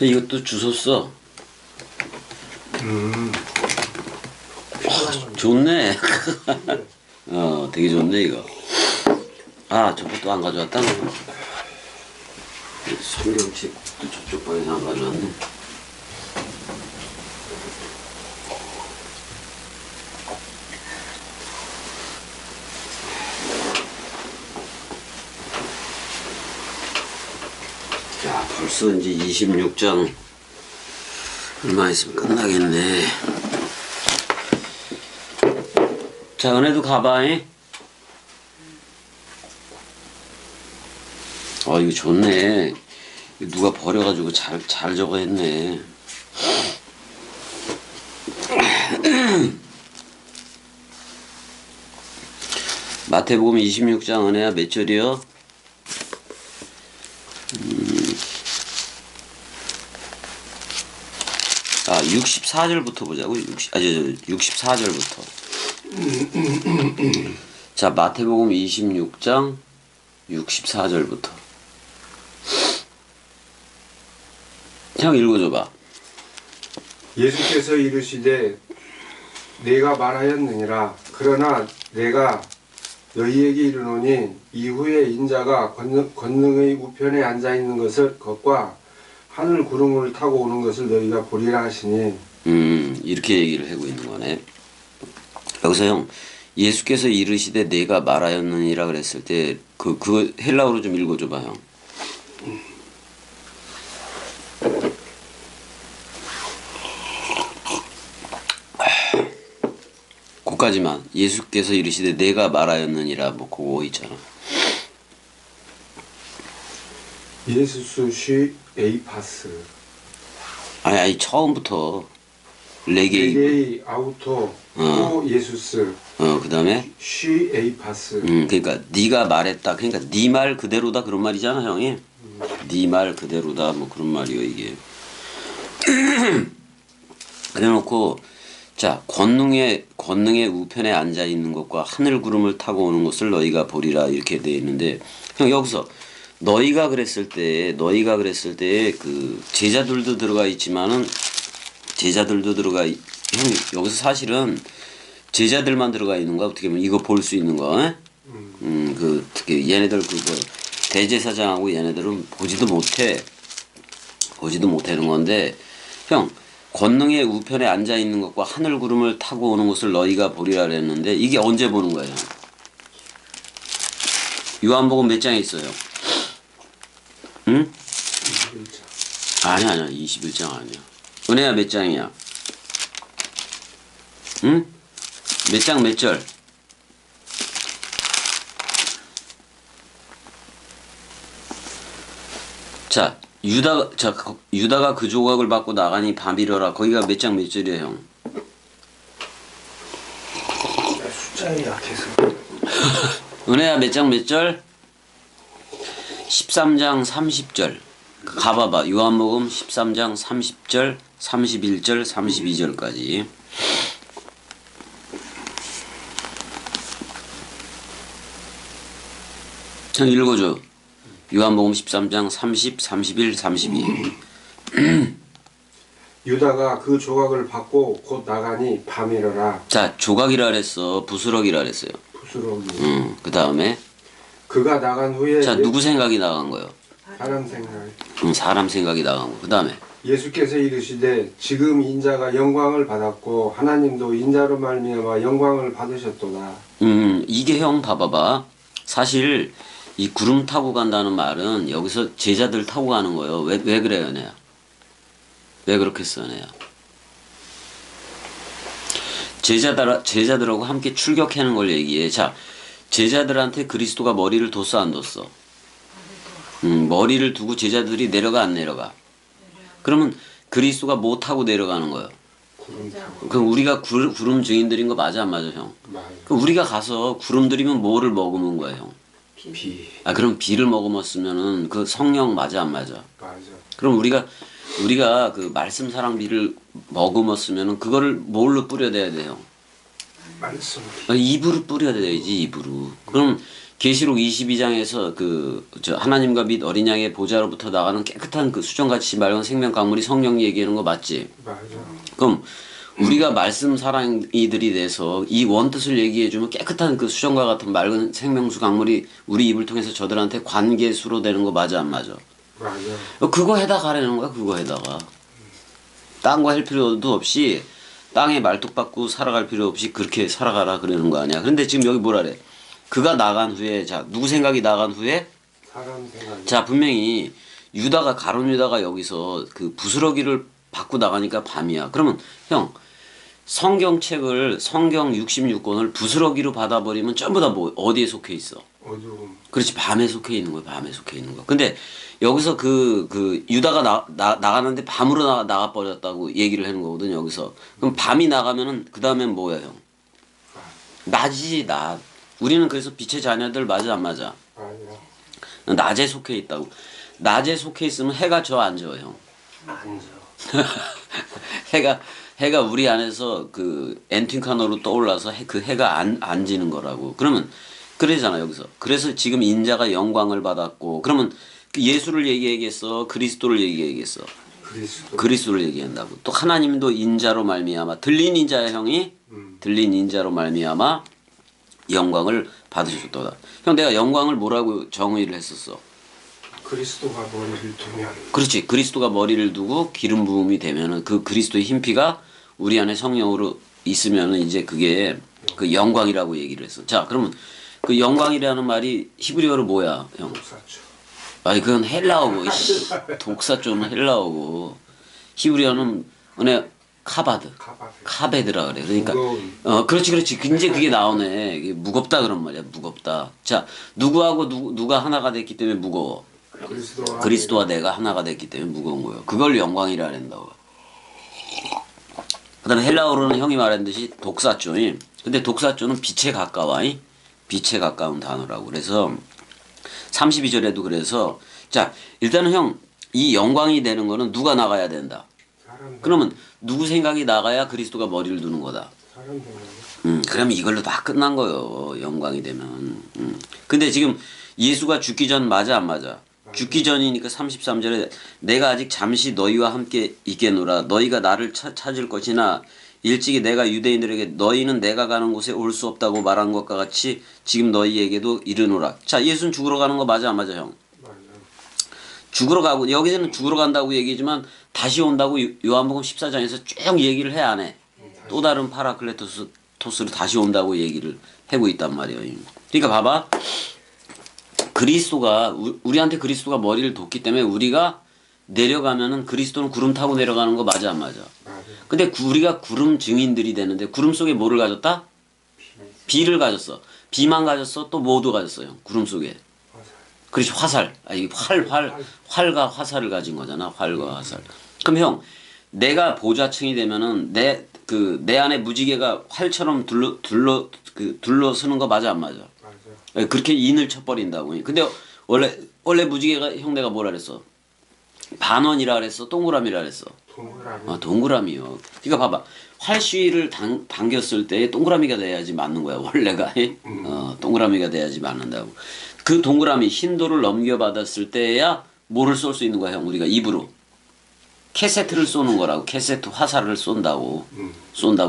이것도 주워 써. 좋네. 되게 좋네 이거. 아, 저것도 안 가져왔다. 성경책도 저쪽 방에서 안 가져왔네. 야, 벌써 이제 26장 얼마 있으면 끝나겠네. 자, 은혜도 가봐잉. 이거 좋네. 이거 누가 버려가지고 잘 적어했네. 마태복음 26장 은혜야 몇 절이요? 64절부터 보자고. 64절부터. 자, 마태복음 26장 64절부터. 형 읽어줘봐. 예수께서 이르시되 내가 말하였느니라. 그러나 내가 너희에게 이르노니 이후에 인자가 권능의 우편에 앉아있는 것과 하늘 구름을 타고 오는 것을 너희가 보리라 하시니. 이렇게 얘기를 하고 있는 거네. 여기서 형, 예수께서 이르시되 내가 말하였느니라 그랬을 때 그 헬라어로 좀 읽어줘봐 형. 거기까지만. 예수께서 이르시되 내가 말하였느니라 뭐 그거 있잖아. 예수스 에이파스. 아니 처음부터 레게이 아우토 또 예수스. 그 다음에 쉬 에이파스. 그러니까 네가 말했다. 그러니까 네 말 그대로다 그런 말이잖아 형이. 네 말 그대로다 뭐 그런 말이요 이게. 그래놓고 자, 권능의 우편에 앉아 있는 것과 하늘 구름을 타고 오는 것을 너희가 보리라 이렇게 돼 있는데, 형 여기서 너희가 그랬을 때 그 제자들도 들어가 있지만은 형 여기서 사실은 제자들만 들어가 있는 거야. 어떻게 보면 이거 볼 수 있는 거. 그 특히 얘네들 대제사장하고 얘네들은 보지도 못하는 건데, 형 권능의 우편에 앉아 있는 것과 하늘 구름을 타고 오는 것을 너희가 보리라 그랬는데 이게 언제 보는 거예요? 요한복음 몇 장에 있어요? 응? 21장. 아니야 21장 아니야. 은혜야 몇 장이야? 응? 몇 장 몇 절? 자, 유다가 그 조각을 받고 나가니 밤이러라. 거기가 몇 장 몇 절이에요, 형? 숫자에 약해서. 은혜야 몇 장 몇 절? 13장 30절. 가봐봐. 요한복음 13장 30절, 31절, 32절까지. 형 읽어줘. 요한복음 13장 30, 31, 32. 유다가 그 조각을 받고 곧 나가니 밤이러라. 자, 조각이라 그랬어. 부스럭이라 그랬어요. 부스러기. 그 다음에 그가 나간 후에 자, 누구 생각이 나간 거요? 사람 생각. 사람 생각이 나간 거. 그 다음에 예수께서 이르시되 지금 인자가 영광을 받았고 하나님도 인자로 말미암아 영광을 받으셨도다. 이게 형 봐봐봐. 사실 이 구름 타고 간다는 말은 여기서 제자들 타고 가는 거예요. 왜 그래요, 내야? 왜 그렇게 써, 내야? 제자들하고 함께 출격하는 걸 얘기해. 자, 제자들한테 그리스도가 머리를 뒀어, 안 뒀어? 머리를 두고 제자들이 내려가, 안 내려가? 그러면 그리스도가 뭐 타고 내려가는 거예요? 구름 타고. 그럼 우리가 구름 증인들인 거 맞아, 안 맞아, 형? 맞아. 그럼 우리가 가서 구름 들이면 뭐를 머금은 거야, 형? 비. 그럼 비를 머금었으면은 그 성령 맞아, 안 맞아? 맞아. 그럼 우리가 그 말씀 사랑 비를 머금었으면은 그거를 뭘로 뿌려대야 돼요? 말씀. 입으로 뿌려야 되지, 입으로. 그럼 계시록 22장에서 저 하나님과 및 어린 양의 보좌로부터 나가는 깨끗한 그 수정같이 맑은 생명 강물이 성령 얘기하는 거 맞지? 맞아. 그럼 우리가 말씀 사랑이들이 돼서 이 원뜻을 얘기해주면 깨끗한 그 수정과 같은 맑은 생명수 강물이 우리 입을 통해서 저들한테 관계수로 되는 거 맞아 안 맞아? 맞아. 그거 해다 가라는 거야. 그거 해다가 딴 거 할 필요도 없이 땅에 말뚝박고 살아갈 필요 없이 그렇게 살아가라 그러는 거 아니야. 그런데 지금 여기 뭐라 그래? 그가 나간 후에 자 누구 생각이 나간 후에 사람 생각. 자 분명히 유다가 가룟 유다가 여기서 그 부스러기를 받고 나가니까 밤이야. 그러면 형 성경책을 성경 66권을 부스러기로 받아버리면 전부 다 뭐 어디에 속해 있어? 어두움. 그렇지 밤에 속해 있는 거야. 밤에 속해 있는 거. 근데 여기서 그 유다가 나가는데 밤으로 나가 버렸다고 얘기를 하는 거거든 여기서. 그럼 밤이 나가면은 그 다음엔 뭐야 형? 낮이지 낮. 우리는 그래서 빛의 자녀들 맞아 안 맞아? 맞아. 낮에 속해 있다고. 낮에 속해 있으면 해가 져 안 져 형? 앉아. 해가 우리 안에서 그 엔팅카노로 떠올라서 그 해가 안 지는 거라고. 그러면 그러잖아 여기서. 그래서 지금 인자가 영광을 받았고 그러면 그 예수를 얘기하겠어? 그리스도를 얘기하겠어? 그리스도. 그리스도를 얘기한다고. 또 하나님도 인자로 말미암아 들린 인자야 형이 들린 인자로 말미암아 영광을 받으셨도다. 형 내가 영광을 뭐라고 정의를 했었어? 그리스도가 머리를 두면. 그렇지. 그리스도가 머리를 두고 기름 부음이 되면은 그 그리스도의 흰피가 우리 안에 성령으로 있으면은 이제 그게 그 영광이라고 얘기를 했어. 자, 그러면 그 영광이라는 말이 히브리어로 뭐야, 형? 독사죠. 아니 그건 헬라어고, 독사조는 헬라어고, 히브리어는 은혜 카바드, 카베드라 그래. 그러니까 그렇지. 이제 그게 나오네. 이게 무겁다 그런 말이야, 무겁다. 자, 누구하고 누가 하나가 됐기 때문에 무거워. 그리스도와 내가 하나가 됐기 때문에 무거운 거예요. 그걸 영광이라 한다고. 그다음에 헬라어로는 형이 말한 듯이 독사조임. 근데 독사조는 빛에 가까워. 빛에 가까운 단어라고. 그래서 32절에도 그래서 자 일단은 형 이 영광이 되는 거는 누가 나가야 된다. 그러면 누구 생각이 나가야 그리스도가 머리를 두는 거다. 그러면 이걸로 다 끝난 거요. 영광이 되면. 근데 지금 예수가 죽기 전 맞아 안 맞아? 죽기 전이니까 33절에 내가 아직 잠시 너희와 함께 있겠노라. 너희가 나를 찾을 것이나 일찍이 내가 유대인들에게 너희는 내가 가는 곳에 올 수 없다고 말한 것과 같이 지금 너희에게도 이르노라. 자 예수는 죽으러 가는 거 맞아 안 맞아 형? 죽으러 가고 여기서는 죽으러 간다고 얘기지만 다시 온다고 요한복음 14장에서 쭉 얘기를 해 안 해? 또 다른 파라클레토스로 다시 온다고 얘기를 하고 있단 말이에요. 그러니까 봐봐. 그리스도가 우리한테 그리스도가 머리를 뒀기 때문에 우리가 내려가면은 그리스도는 구름 타고 내려가는 거 맞아 안 맞아? 근데 우리가 구름 증인들이 되는데 구름 속에 뭐를 가졌다? 비를 가졌어. 비만 가졌어? 또 뭐도 가졌어요? 구름 속에. 그렇지 화살. 활과 화살을 가진 거잖아. 활과 화살. 그럼 형 내가 보좌층이 되면은 내 안에 무지개가 활처럼 둘러서는 거 맞아 안 맞아? 그렇게 인을 쳐버린다고. 근데 원래 무지개가 형 내가 뭐라 그랬어? 반원이라 그랬어? 동그라미라 그랬어? 동그라미. 동그라미요. 그러니까 봐봐. 활시위를 당겼을 때 동그라미가 돼야지 맞는 거야. 원래가. 동그라미가 돼야지 맞는다고. 그 동그라미 흰돌을 넘겨받았을 때야 뭐를 쏠 수 있는 거야 형 우리가 입으로. 캐세트를 쏘는 거라고. 캐세트 화살을 쏜다고.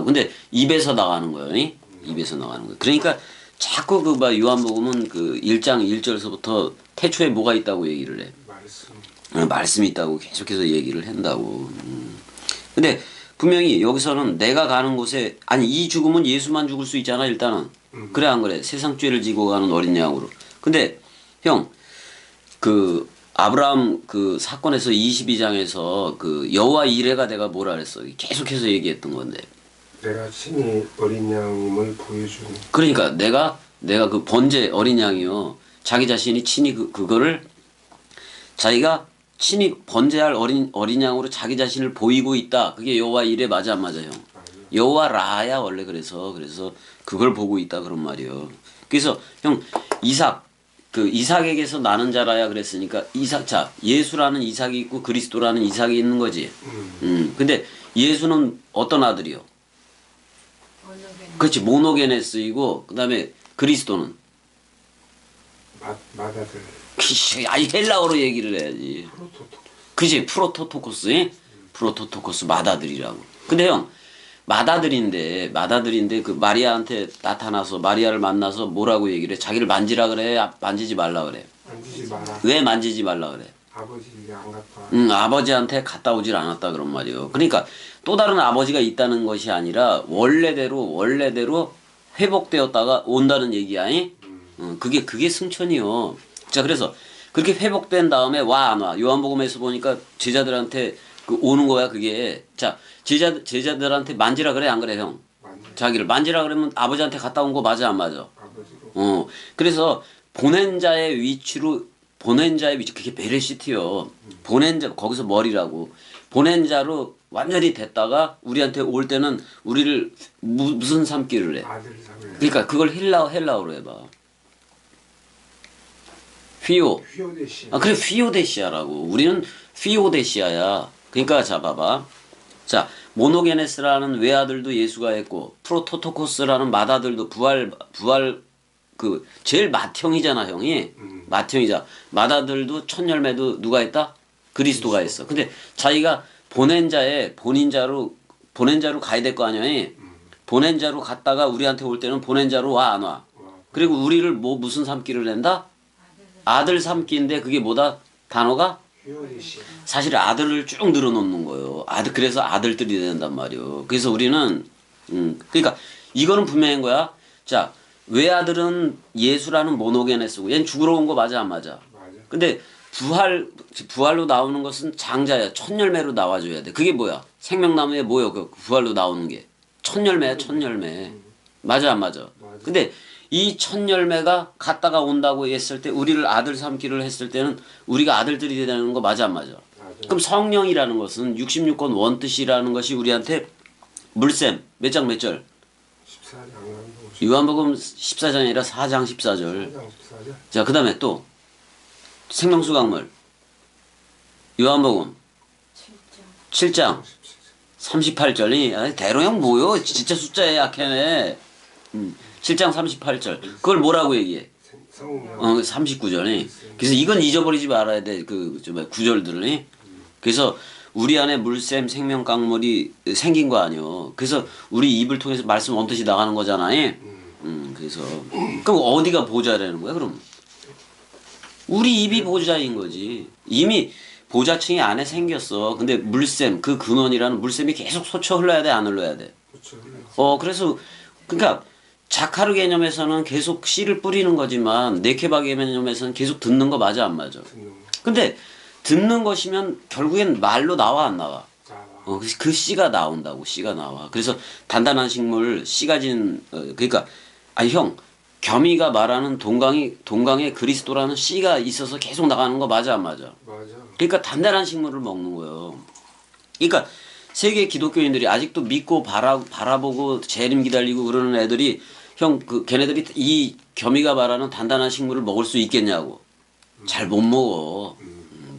근데 입에서 나가는 거예요. 입에서 나가는 거야. 그러니까 자꾸 요한복음은 그 1장 1절서부터 태초에 뭐가 있다고 얘기를 해. 말씀이 있다고 계속해서 얘기를 한다고. 근데 분명히 여기서는 내가 가는 곳에 아니 이 죽음은 예수만 죽을 수 있잖아 일단은. 그래 안 그래? 세상 죄를 지고 가는 어린 양으로. 근데 형 그 아브라함 그 사건에서 22장에서 그 여호와 이레가 내가 뭐라 그랬어? 계속해서 얘기했던 건데. 내가 친히 어린 양임을 보여주니. 그러니까 내가 그 번제 어린 양이요. 자기 자신이 친히 그거를 자기가 친히 번제할 어린 양으로 자기 자신을 보이고 있다. 그게 여호와 이레 맞아 안 맞아 형? 여호와 라야 원래 그래서 그걸 보고 있다 그런 말이요. 그래서 형 이삭에게서 나는 자라야 그랬으니까 예수라는 이삭이 있고 그리스도라는 이삭이 있는 거지. 근데 예수는 어떤 아들이요? 그렇지 모노게네스이고 그다음에 그리스도는 마다들. 아니 헬라어로 얘기를 해야지. 프로토토. 그지 프로토토코스, 프로토토코스 마다들이라고. 근데 형 마다들인데 그 마리아한테 나타나서 마리아를 만나서 뭐라고 얘기를 해? 자기를 만지라 그래? 만지지 말라 그래? 만지지 마라. 왜 만지지 말라 그래? 아버지 이게 안 갔다. 아버지한테 갔다 오질 않았다 그런 말이요. 그러니까 또 다른 아버지가 있다는 것이 아니라 원래대로 회복되었다가 온다는 얘기야. 그게 승천이요. 자, 그래서 그렇게 회복된 다음에 와 안 와? 요한복음에서 보니까 제자들한테 그 오는 거야 그게. 자, 제자들한테 만지라 그래 안 그래 형? 자기를 만지라 그러면 아버지한테 갔다 온 거 맞아 안 맞아? 아버지로. 그래서 보낸 자의 위치 그게 베레시티요. 거기서 머리라고. 보낸 자로 완전히 됐다가 우리한테 올 때는 우리를 무슨 삼기를 해? 아들 삼을. 그러니까 그걸 헬라어로 해봐. 휘오. 휘오데시. 그래 휘오데시아라고. 우리는 휘오데시아야. 그러니까 자 봐봐. 자 모노게네스라는 외아들도 예수가 했고 프로토토코스라는 맏아들도 부활 그 제일 맏형이잖아 형이. 맏형이자 맏아들도 첫 열매도 누가 했다? 그리스도가 했어. 근데 자기가 보낸 자로 가야 될 거 아니야. 보낸 자로 갔다가 우리한테 올 때는 보낸 자로 와 안 와? 그리고 우리를 무슨 삼기를 낸다? 아들 삼기인데 그게 뭐다? 단어가? 휘오데시. 사실 아들을 쭉 늘어놓는 거예요. 그래서 아들들이 된단 말이에요. 그래서 우리는 그러니까 이거는 분명한 거야. 자, 외아들은 예수라는 모노게네스고 얘는 죽으러 온 거 맞아 안 맞아? 맞아. 근데 부활로 나오는 것은 장자야. 첫 열매로 나와줘야 돼. 그게 뭐야? 생명나무에 뭐야? 그 부활로 나오는 게 첫 열매야. 첫 열매. 맞아 안 맞아? 맞아. 근데 이 첫 열매가 갔다가 온다고 했을 때 우리를 아들 삼기를 했을 때는 우리가 아들들이 되는 거 맞아 안 맞아? 맞아. 그럼 성령이라는 것은 66권 원뜻이라는 것이 우리한테 물샘 몇 장 몇 절? 14장. 요한복음 14장이 아니라 4장 14절. 14장. 자, 그 다음에 또 생명수강물 요한복음 7장 38절이 대로형 뭐요? 진짜 숫자에 약해네. 7장 38절 그걸 뭐라고 얘기해? 성령. 39절이. 그래서 이건 잊어버리지 말아야 돼. 그 구절들을. 그래서 우리 안에 물샘 생명 강물이 생긴 거 아니요. 그래서 우리 입을 통해서 말씀 원뜻이 나가는 거잖아요. 그래서 그럼 어디가 보좌라는 거야? 그럼 우리 입이 보좌인 거지. 이미 보좌층이 안에 생겼어. 근데 물샘 그 근원이라는 물샘이 계속 솟쳐 흘러야 돼 안 흘러야 돼? 그렇죠. 그래서 그러니까 자카르 개념에서는 계속 씨를 뿌리는 거지만 네케바 개념에서는 계속 듣는 거 맞아 안 맞아? 근데 듣는 것이면 결국엔 말로 나와 안 나와? 그 씨가 나온다고. 씨가 나와. 그래서 단단한 식물 씨 가진 그러니까 아니 형 겸이가 말하는 동강에 그리스도라는 씨가 있어서 계속 나가는 거 맞아 안 맞아? 맞아. 그러니까 단단한 식물을 먹는 거예요. 그러니까 세계 기독교인들이 아직도 믿고 바라보고 재림 기다리고 그러는 애들이 형 걔네들이 이 겸이가 말하는 단단한 식물을 먹을 수 있겠냐고. 잘 못 먹어.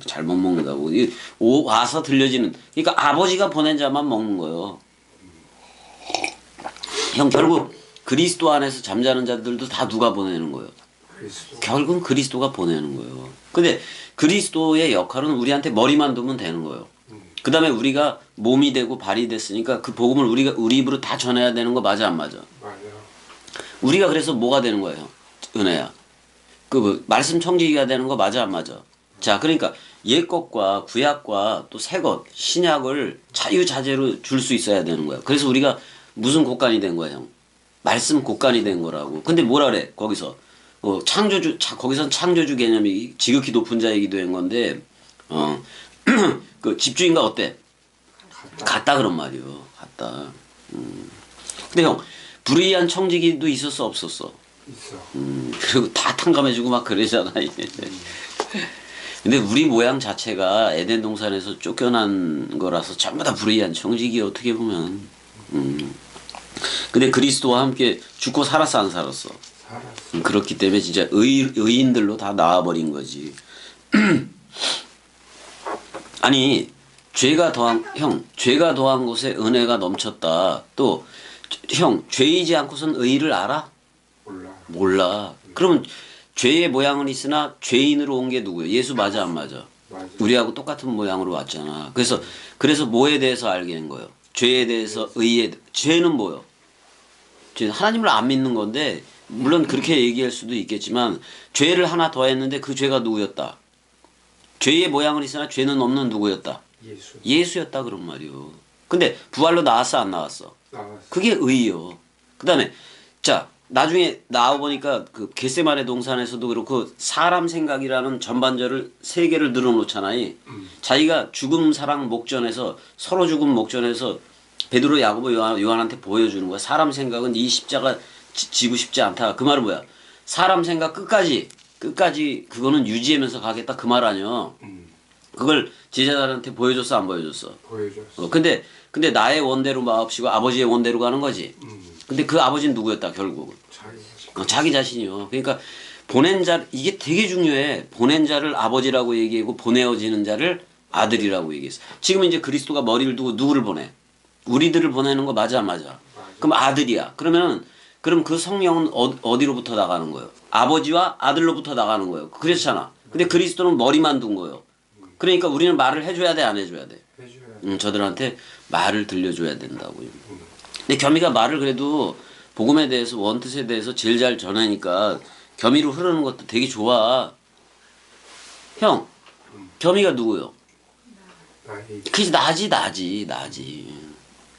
잘 못 먹는다고. 와서 들려지는. 그러니까 아버지가 보낸 자만 먹는 거예요. 형 결국 그리스도 안에서 잠자는 자들도 다 누가 보내는 거예요? 결국은 그리스도가 보내는 거예요. 근데 그리스도의 역할은 우리한테 머리만 두면 되는 거예요. 그 다음에 우리가 몸이 되고 발이 됐으니까 그 복음을 우리 입으로 다 전해야 되는 거 맞아 안 맞아? 맞아. 우리가 그래서 뭐가 되는 거예요? 은혜야. 말씀 청지기가 되는 거 맞아 안 맞아? 자, 그러니까 옛 것과 구약과 또 새 것, 신약을 자유자재로 줄 수 있어야 되는 거야. 그래서 우리가 무슨 곡간이 된 거야, 형? 말씀 곡간이 된 거라고. 근데 뭐라 그래? 거기서 거기선 창조주 개념이 지극히 높은 자의 기도인 건데 그 집주인과 어때? 같다 그런 말이요. 같다. 근데 형 불의한 청지기도 있었어 없었어? 있어. 그리고 다 탕감해주고 막 그러잖아 이제. 근데 우리 모양 자체가 에덴 동산에서 쫓겨난 거라서 전부 다 불의한 청지기 어떻게 보면. 근데 그리스도와 함께 죽고 살았어 안 살았어? 살았어. 그렇기 때문에 진짜 의인들로 다 나와버린 거지. 아니 죄가 더한 곳에 은혜가 넘쳤다. 또 형 죄이지 않고선 의를 알아? 몰라. 몰라. 그러면 죄의 모양은 있으나 죄인으로 온 게 누구예요? 예수 맞아 안 맞아? 맞아. 우리하고 똑같은 모양으로 왔잖아. 그래서 뭐에 대해서 알게 된 거예요? 죄에 대해서 죄는 뭐요? 죄는 하나님을 안 믿는 건데 물론 그렇게 얘기할 수도 있겠지만 죄를 하나 더 했는데 그 죄가 누구였다? 죄의 모양은 있으나 죄는 없는 누구였다? 예수. 예수였다 그런 말이요. 근데 부활로 나왔어 안 나왔어? 나왔어. 그게 의요. 그다음에 자 나중에 나와 보니까 그 겟세마네 동산에서도 그렇고 사람 생각이라는 전반절을 세 개를 늘어놓잖아요. 자기가 죽음 사랑 목전에서 서로 죽음 목전에서 베드로 야고보 요한한테 보여주는 거야. 사람 생각은 이 십자가 지고 싶지 않다. 그 말은 뭐야? 사람 생각 끝까지 그거는 유지하면서 가겠다 그 말 아니야. 그걸 제자들한테 보여줬어 안 보여줬어? 보여줬어. 근데 나의 원대로 마옵시고 아버지의 원대로 가는 거지. 근데 그 아버지는 누구였다 결국은? 자기 자신이요. 그러니까 보낸 자 이게 되게 중요해. 보낸 자를 아버지라고 얘기하고 보내어지는 자를 아들이라고 얘기했어. 지금 이제 그리스도가 머리를 두고 누구를 보내? 우리들을 보내는 거 맞아 안 맞아? 그럼 아들이야. 그럼 그 성령은 어디로부터 나가는 거예요? 아버지와 아들로부터 나가는 거예요. 그렇잖아. 근데 그리스도는 머리만 둔 거예요. 그러니까 우리는 말을 해줘야 돼 안 해줘야 돼? 해줘야 돼. 저들한테 말을 들려줘야 된다고요. 근데 겸이가 말을 그래도 복음에 대해서 원뜻에 대해서 제일 잘 전하니까 겸이로 흐르는 것도 되게 좋아. 형, 겸이가 누구요? 나의 그치 나지.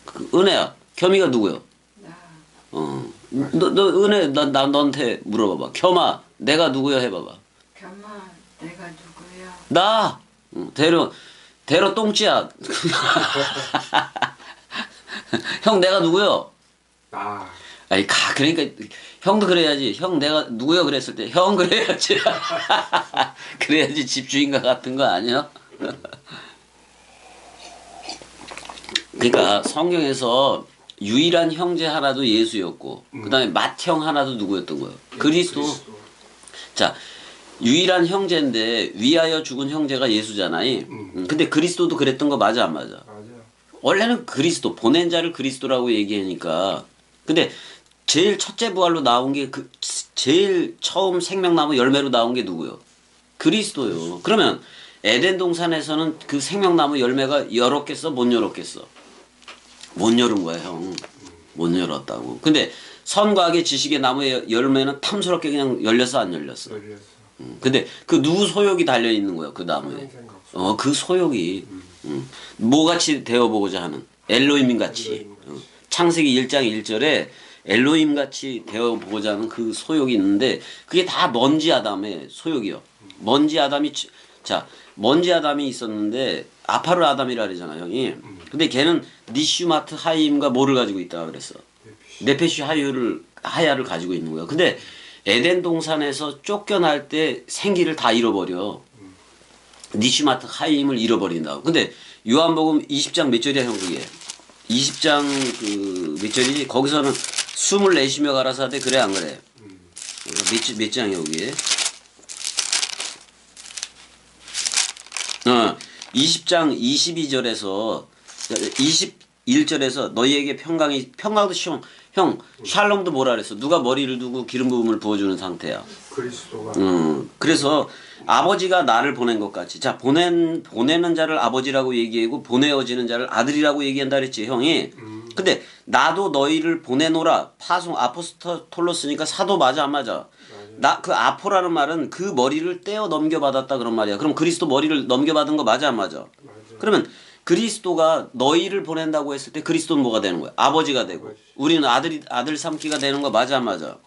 그 은혜야, 겸이가 누구요? 너 은혜 나 너한테 물어봐봐. 겸아, 내가 누구야 해봐봐. 겸아, 내가 누구야? 나 대로 똥찌야. 형 내가 누구요? 나. 아니 그러니까 형도 그래야지. 형 내가 누구요 그랬을 때 형 그래야지. 그래야지 집주인과 같은 거 아니야? 그러니까 성경에서 유일한 형제 하나도 예수였고 그다음에 맏형 하나도 누구였던 거예요? 그리스도. 자 유일한 형제인데 위하여 죽은 형제가 예수잖아요. 근데 그리스도도 그랬던 거 맞아 안 맞아? 맞아. 원래는 그리스도 보낸 자를 그리스도라고 얘기하니까 근데 제일 첫째 부활로 나온 게 제일 처음 생명나무 열매로 나온 게 누구요? 그리스도요. 그러면 에덴 동산에서는 그 생명나무 열매가 열었겠어 못 열었겠어? 못 열은 거야 형. 못 열었다고. 근데 선과 악의 지식의 나무의 열매는 탐스럽게 그냥 열렸어 안 열렸어? 열렸어. 근데 그 누구 소욕이 달려 있는 거야 그 나무에? 그 소욕이 뭐같이 되어보고자 하는 엘로힘 같이. 창세기 1장 1절에 엘로힘 같이 되어보고자 하는 그 소욕이 있는데 그게 다 먼지 아담의 소욕이요. 먼지 아담이 있었는데 아파르 아담이라 그러잖아 형이. 근데 걔는 니슈마트 하임과 뭐를 가지고 있다 그랬어? 네페슈 하야를 가지고 있는 거야. 근데 에덴 동산에서 쫓겨날 때 생기를 다 잃어버려. 니슈마트 하임을 잃어버린다고. 근데 요한복음 20장 몇 절이야 형 그게? 20장 몇 절이지? 거기서는 숨을 내쉬며 가라사대 그래 안 그래? 몇 장이야 여기에? 20장 22절에서 21절에서 너희에게 평강도 시험 형 샬롬도 뭐라 그랬어? 누가 머리를 두고 기름 부음을 부어주는 상태야. 그리스도가. 그래서 아버지가 나를 보낸 것 같이 자 보내는 자를 아버지라고 얘기하고 보내어지는 자를 아들이라고 얘기한다 그랬지 형이. 근데 나도 너희를 보내노라 파송 아포스톨로스니까 사도 맞아 안 맞아? 나 그 아포라는 말은 그 머리를 떼어 넘겨받았다 그런 말이야. 그럼 그리스도 머리를 넘겨받은 거 맞아 안 맞아? 그러면 그리스도가 너희를 보낸다고 했을 때 그리스도는 뭐가 되는 거야? 아버지가 되고 우리는 아들 삼기가 되는 거 맞아 안 맞아?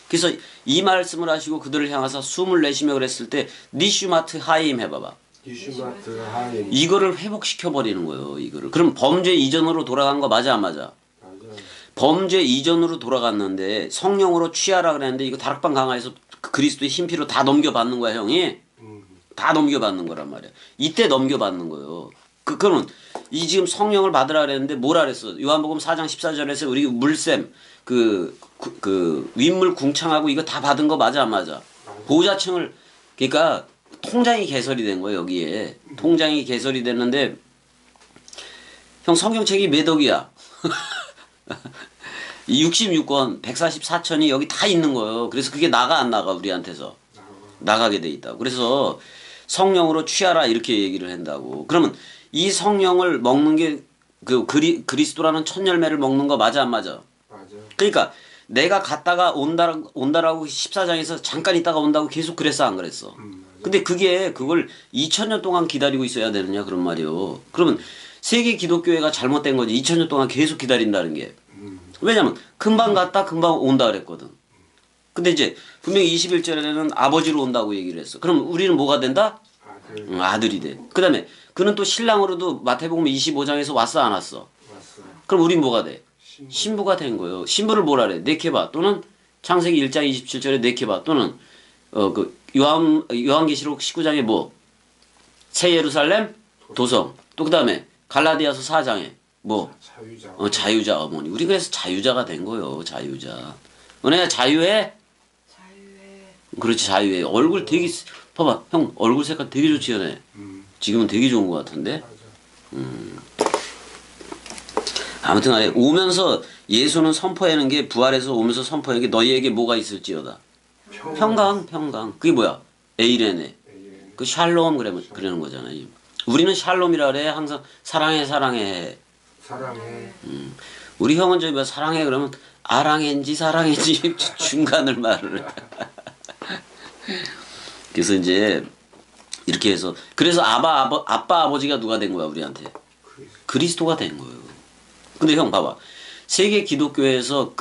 그래서 이 말씀을 하시고 그들을 향해서 숨을 내쉬며 그랬을 때 니슈마트 하임 해봐봐. 니슈마트 하임. 이거를 회복시켜 버리는 거예요. 이거를. 그럼 범죄 이전으로 돌아간 거 맞아 안 맞아? 범죄 이전으로 돌아갔는데 성령으로 취하라 그랬는데 이거 다락방 강화에서 그리스도의 힘피로 다 넘겨받는 거야 형이. 다 넘겨받는 거란 말이야. 이때 넘겨받는 거예요. 그러면 이 지금 성령을 받으라 그랬는데 뭐라 그랬어? 요한복음 4장 14절에서 우리 물샘 그 윗물 궁창하고 이거 다 받은 거 맞아 안 맞아? 보호자층을 그러니까 통장이 개설이 된 거예요 여기에. 통장이 개설이 됐는데 형 성경책이 몇 억이야? 이 66권 144천이 여기 다 있는 거예요. 그래서 그게 나가 안 나가 우리한테서 나가게 돼 있다고. 그래서 성령으로 취하라 이렇게 얘기를 한다고. 그러면 이 성령을 먹는 게 그 그리스도라는 첫 열매를 먹는 거 맞아 안 맞아? 맞아. 그러니까 내가 갔다가 온다라고 14장에서 잠깐 있다가 온다고 계속 그랬어 안 그랬어? 맞아. 근데 그걸 2000년 동안 기다리고 있어야 되느냐 그런 말이요. 그러면 세계 기독교회가 잘못된 거지. 2000년 동안 계속 기다린다는 게. 왜냐면 금방 갔다 금방 온다 그랬거든. 근데 이제 분명히 21절에는 아버지로 온다고 얘기를 했어. 그럼 우리는 뭐가 된다? 아들. 아들이 돼. 그 다음에 그는 또 신랑으로도 마태복음 25장에서 왔어 안 왔어? 왔어. 그럼 우린 뭐가 돼? 신부. 신부가 된 거예요. 신부를 뭐라 그래? 네케바 또는 창세기 1장 27절에 네케바 또는 그 요한계시록 19장에 뭐? 새 예루살렘 도성. 또 그다음에 갈라디아서 4장에 뭐? 자유자. 자유자 어머니. 우리 그래서 자유자가 된 거예요. 자유자. 은혜야 자유해? 자유의 그렇지 자유해. 얼굴 되게 봐봐. 형 얼굴 색깔 되게 좋지 않아? 지금은 되게 좋은 것 같은데? 맞아. 아무튼 간에 오면서 예수는 선포하는 게 부활해서 오면서 선포하는 게 너희에게 뭐가 있을지어다. 평강. 그게 뭐야? 에이레네. 에이레네. 그 샬롬 그러는 거잖아요. 우리는 샬롬이라 그래. 항상 사랑해. 사랑해. 우리 형은 저기 뭐 사랑해 그러면 아랑인지 사랑인지 중간을 말을 해. 그래서 이제 이렇게 해서 그래서 아빠 아버지가 누가 된 거야 우리한테? 그리스도가 된 거예요. 근데 형 봐봐. 세계 기독교에서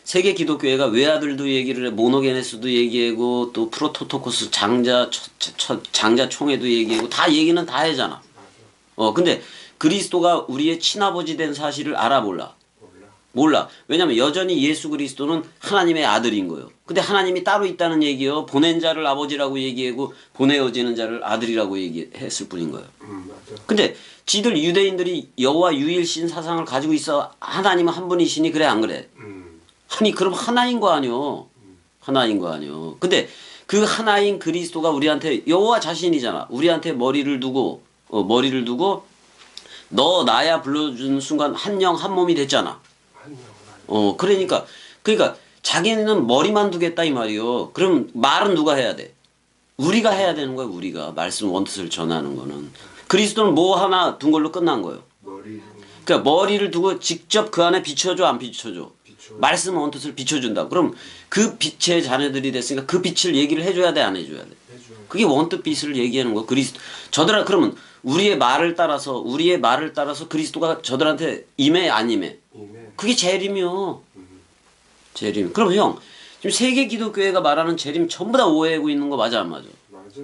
세계 기독교회가 외아들도 얘기를 해, 모노게네스도 얘기하고 또 프로토토코스 장자 총회도 얘기하고 다 얘기는 다 하잖아. 근데 그리스도가 우리의 친아버지 된 사실을 알아 몰라? 몰라. 왜냐면 여전히 예수 그리스도는 하나님의 아들인 거예요. 근데 하나님이 따로 있다는 얘기요. 보낸 자를 아버지라고 얘기하고 보내어지는 자를 아들이라고 얘기했을 뿐인 거예요. 맞아. 근데 지들 유대인들이 여호와 유일신 사상을 가지고 있어. 하나님은 한 분이시니 그래 안 그래? 아니 그럼 하나인 거 아니요. 하나인 거 아니요. 근데 그 하나인 그리스도가 우리한테 여호와 자신이잖아. 우리한테 머리를 두고 너 나야 불러주는 순간 한 영 한 몸이 됐잖아. 그러니까 자기는 머리만 두겠다 이 말이요. 그럼 말은 누가 해야 돼? 우리가 해야 되는 거야. 우리가 말씀 원뜻을 전하는 거는. 그리스도는 뭐 하나 둔 걸로 끝난 거예요. 그러니까 머리를 두고 직접 그 안에 비춰줘 안 비춰줘? 말씀 원뜻을 비춰준다. 그럼 그 빛의 자녀들이 됐으니까 그 빛을 얘기를 해줘야 돼 안 해줘야 돼? 그게 원뜻 빛을 얘기하는 거. 저들아 그러면 우리의 말을 따라서 그리스도가 저들한테 임해 안 임해? 그게 재림이요. 재림. 그럼 형 지금 세계 기독교회가 말하는 재림 전부 다 오해하고 있는 거 맞아 안 맞아? 맞아.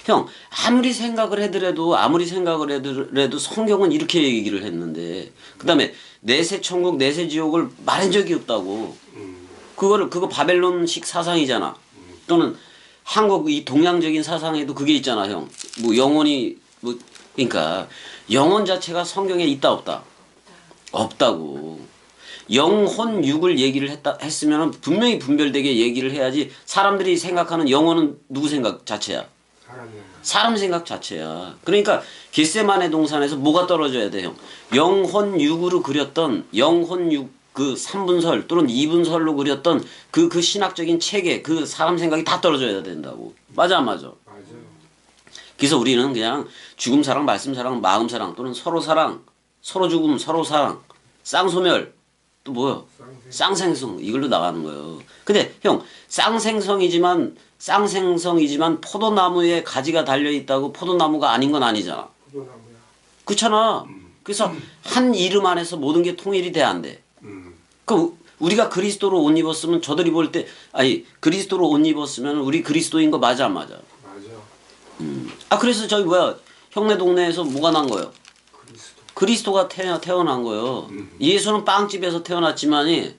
형 아무리 생각을 해도 성경은 이렇게 얘기를 했는데 그다음에 내세 천국 내세 지옥을 말한 적이 없다고. 그거 바벨론식 사상이잖아. 또는 한국 이 동양적인 사상에도 그게 있잖아 형. 뭐 영혼이 뭐 그러니까 영혼 자체가 성경에 있다 없다? 없다고. 영혼 육을 얘기를 했으면 분명히 분별되게 얘기를 해야지. 사람들이 생각하는 영혼은 누구 생각 자체야? 사람 생각 자체야. 그러니까 겟세마네 동산에서 뭐가 떨어져야 돼 형? 영혼 육으로 그렸던 영혼 육 그 3분설 또는 2분설로 그렸던 그 신학적인 체계 그 사람 생각이 다 떨어져야 된다고. 맞아 안 맞아? 맞아. 그래서 우리는 그냥 죽음 사랑 말씀 사랑 마음 사랑 또는 서로 사랑 서로 죽음 서로 사랑 쌍소멸 또 뭐야? 쌍생성 이걸로 나가는 거예요. 근데 형 쌍생성이지만 포도나무에 가지가 달려있다고 포도나무가 아닌 건 아니잖아. 포도나무야. 그렇잖아. 그래서 한 이름 안에서 모든 게 통일이 돼 안 돼? 그 우리가 그리스도로 옷 입었으면 저들이 볼 때 그리스도로 옷 입었으면 우리 그리스도인 거 맞아 안 맞아? 맞아. 그래서 저기 뭐야 형네 동네에서 뭐가 난 거예요? 그리스도. 그리스도가 태어난 거예요. 예수는 빵집에서 태어났지만이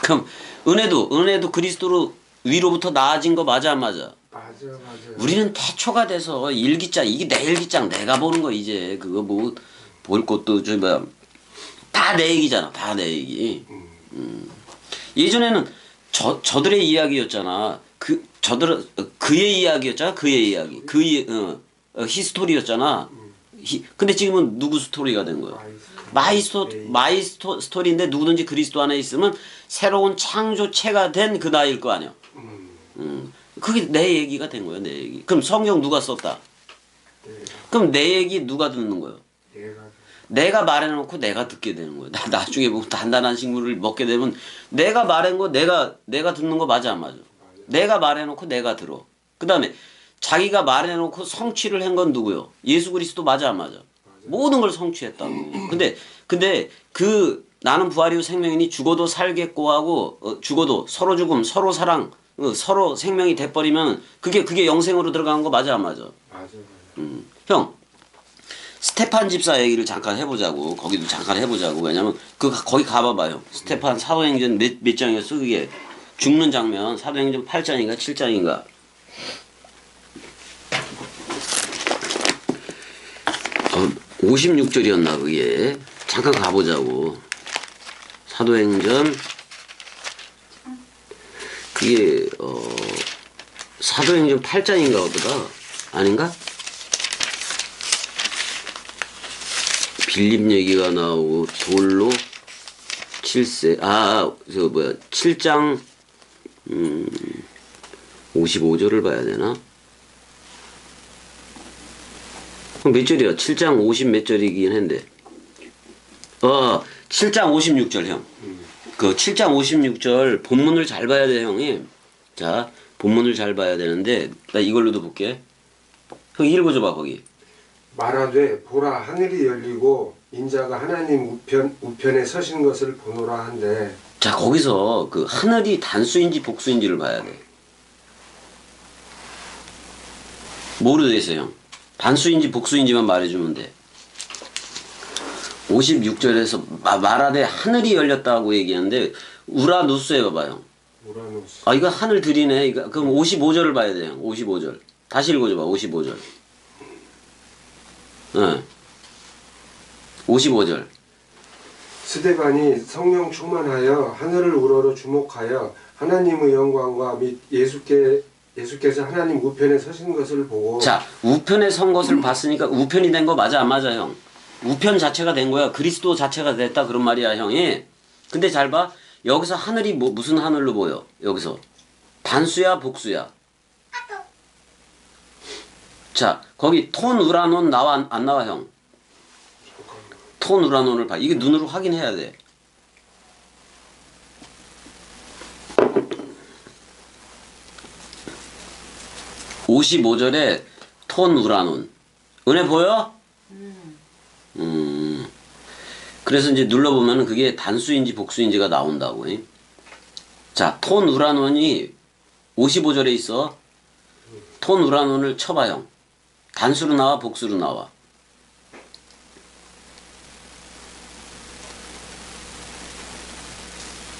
그럼 은혜도 그리스도로 위로부터 나아진 거 맞아 안 맞아? 맞아. 우리는 태초가 돼서 일기장 이게 내 일기장 내가 보는 거 이제 그거 뭐 볼 것도 저 뭐야 다 내 얘기잖아. 다 내 얘기. 예전에는 저들의 이야기였잖아. 그의 이야기였잖아. 그의 이야기. 히스토리였잖아. 근데 지금은 누구 스토리가 된 거예요? 마이 스토리인데 누구든지 그리스도 안에 있으면 새로운 창조체가 된 그 나이일 거 아니야. 그게 내 얘기가 된 거예요, 내 얘기. 그럼 성경 누가 썼다? 그럼 내 얘기 누가 듣는 거예요? 내가 말해놓고 내가 듣게 되는 거예요. 나중에 뭐 단단한 식물을 먹게 되면 내가 말한 거 내가 듣는 거 맞아 안 맞아? 내가 말해놓고 내가 들어. 그 다음에 자기가 말해놓고 성취를 한 건 누구요? 예수 그리스도 맞아 안 맞아? 모든 걸 성취했다고. 근데 그 나는 부활이요 생명이니 죽어도 살겠고 하고 죽어도 서로 죽음 서로 사랑 서로 생명이 돼버리면 그게 영생으로 들어가는 거 맞아 안 맞아? 형 스테판 집사 얘기를 잠깐 해보자고. 거기도 잠깐 해보자고. 왜냐면 거기 가봐봐요. 스테판 사도행전 몇 장이었어 그게? 죽는 장면 사도행전 8장인가 7장인가 56절이었나 그게. 잠깐 가보자고. 사도행전 그게 사도행전 8장인가 보다. 아닌가? 빌립 얘기가 나오고 돌로 7세 7장 55절을 봐야 되나? 몇 절이야? 7장 50 몇 절이긴 한데 7장 56절 형. 그 7장 56절 본문을 잘 봐야 돼 형이. 자 본문을 잘 봐야 되는데 나 이걸로도 볼게. 형 읽어줘봐 거기. 말하되 보라 하늘이 열리고 인자가 하나님 우편에 서신 것을 보노라 한데. 자 거기서 그 하늘이 단수인지 복수인지를 봐야 돼. 뭐로 돼 있어 형? 단수인지 복수인지만 말해주면 돼. 56절에서 말하되 하늘이 열렸다고 얘기하는데 우라누스 해봐봐요. 우라누스. 이거 하늘들이네. 이거 그럼 55절을 봐야 돼요. 55절. 다시 읽어줘봐. 55절. 55절. 스데반이 성령 충만하여 하늘을 우러러 주목하여 하나님의 영광과 및 예수께서 하나님 우편에 서신 것을 보고. 자 우편에 선 것을 봤으니까 우편이 된 거 맞아 안 맞아 형? 우편 자체가 된 거야. 그리스도 자체가 됐다 그런 말이야 형이. 근데 잘 봐. 여기서 하늘이 무슨 하늘로 보여? 여기서 단수야 복수야? 자 거기 톤 우라논 나와 안 나와 형? 톤 우라논을 봐. 이게 눈으로 확인해야 돼. (55절에) 톤 우라논. 은혜 보여? 그래서 이제 눌러보면 그게 단수인지 복수인지가 나온다고. 자, 톤 우라논이 55절에 있어. 톤 우라논을 쳐봐 형. 단수로 나와 복수로 나와?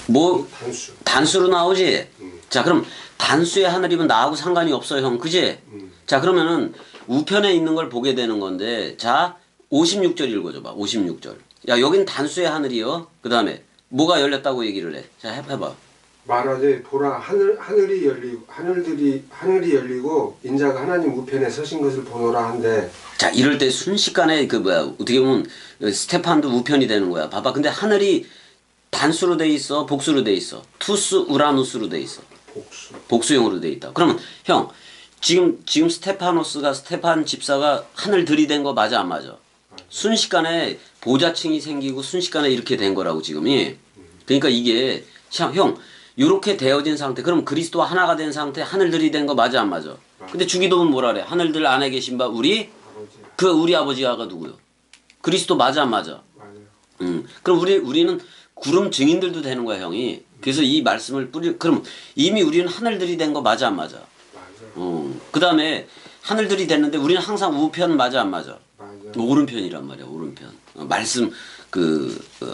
뭐 단수로 나오지? 자 그럼 단수의 하늘이면 나하고 상관이 없어요 형. 그지? 자 그러면은 우편에 있는 걸 보게 되는 건데 자 56절 읽어줘봐. 56절. 야 여긴 단수의 하늘이요. 그 다음에 뭐가 열렸다고 얘기를 해. 자 해봐. 말하되 보라 하늘이 열리고 인자가 하나님 우편에 서신 것을 보노라 한데. 자 이럴 때 순식간에 어떻게 보면 스테판도 우편이 되는 거야. 봐봐. 근데 하늘이 단수로 돼 있어 복수로 돼 있어? 투스 우라누스로 돼 있어. 복수형으로 돼 있다. 그러면 형 지금 스테판 집사가 하늘 들이댄 거 맞아 안 맞아? 순식간에 보좌층이 생기고 순식간에 이렇게 된 거라고 지금이. 그러니까 이게 형 이렇게 되어진 상태. 그럼 그리스도와 하나가 된 상태 하늘 들이댄 거 맞아 안 맞아? 근데 주기도문 뭐라 그래? 하늘들 안에 계신 바 우리 아버지가 누구요? 그리스도 맞아 안 맞아? 그럼 우리는 구름 증인들도 되는 거야 형이. 그래서 이 말씀을 그럼 이미 우리는 하늘들이 된 거 맞아 안 맞아? 그 다음에 하늘들이 됐는데 우리는 항상 우편 맞아 안 맞아? 오른편이란 말이야. 오른편. 말씀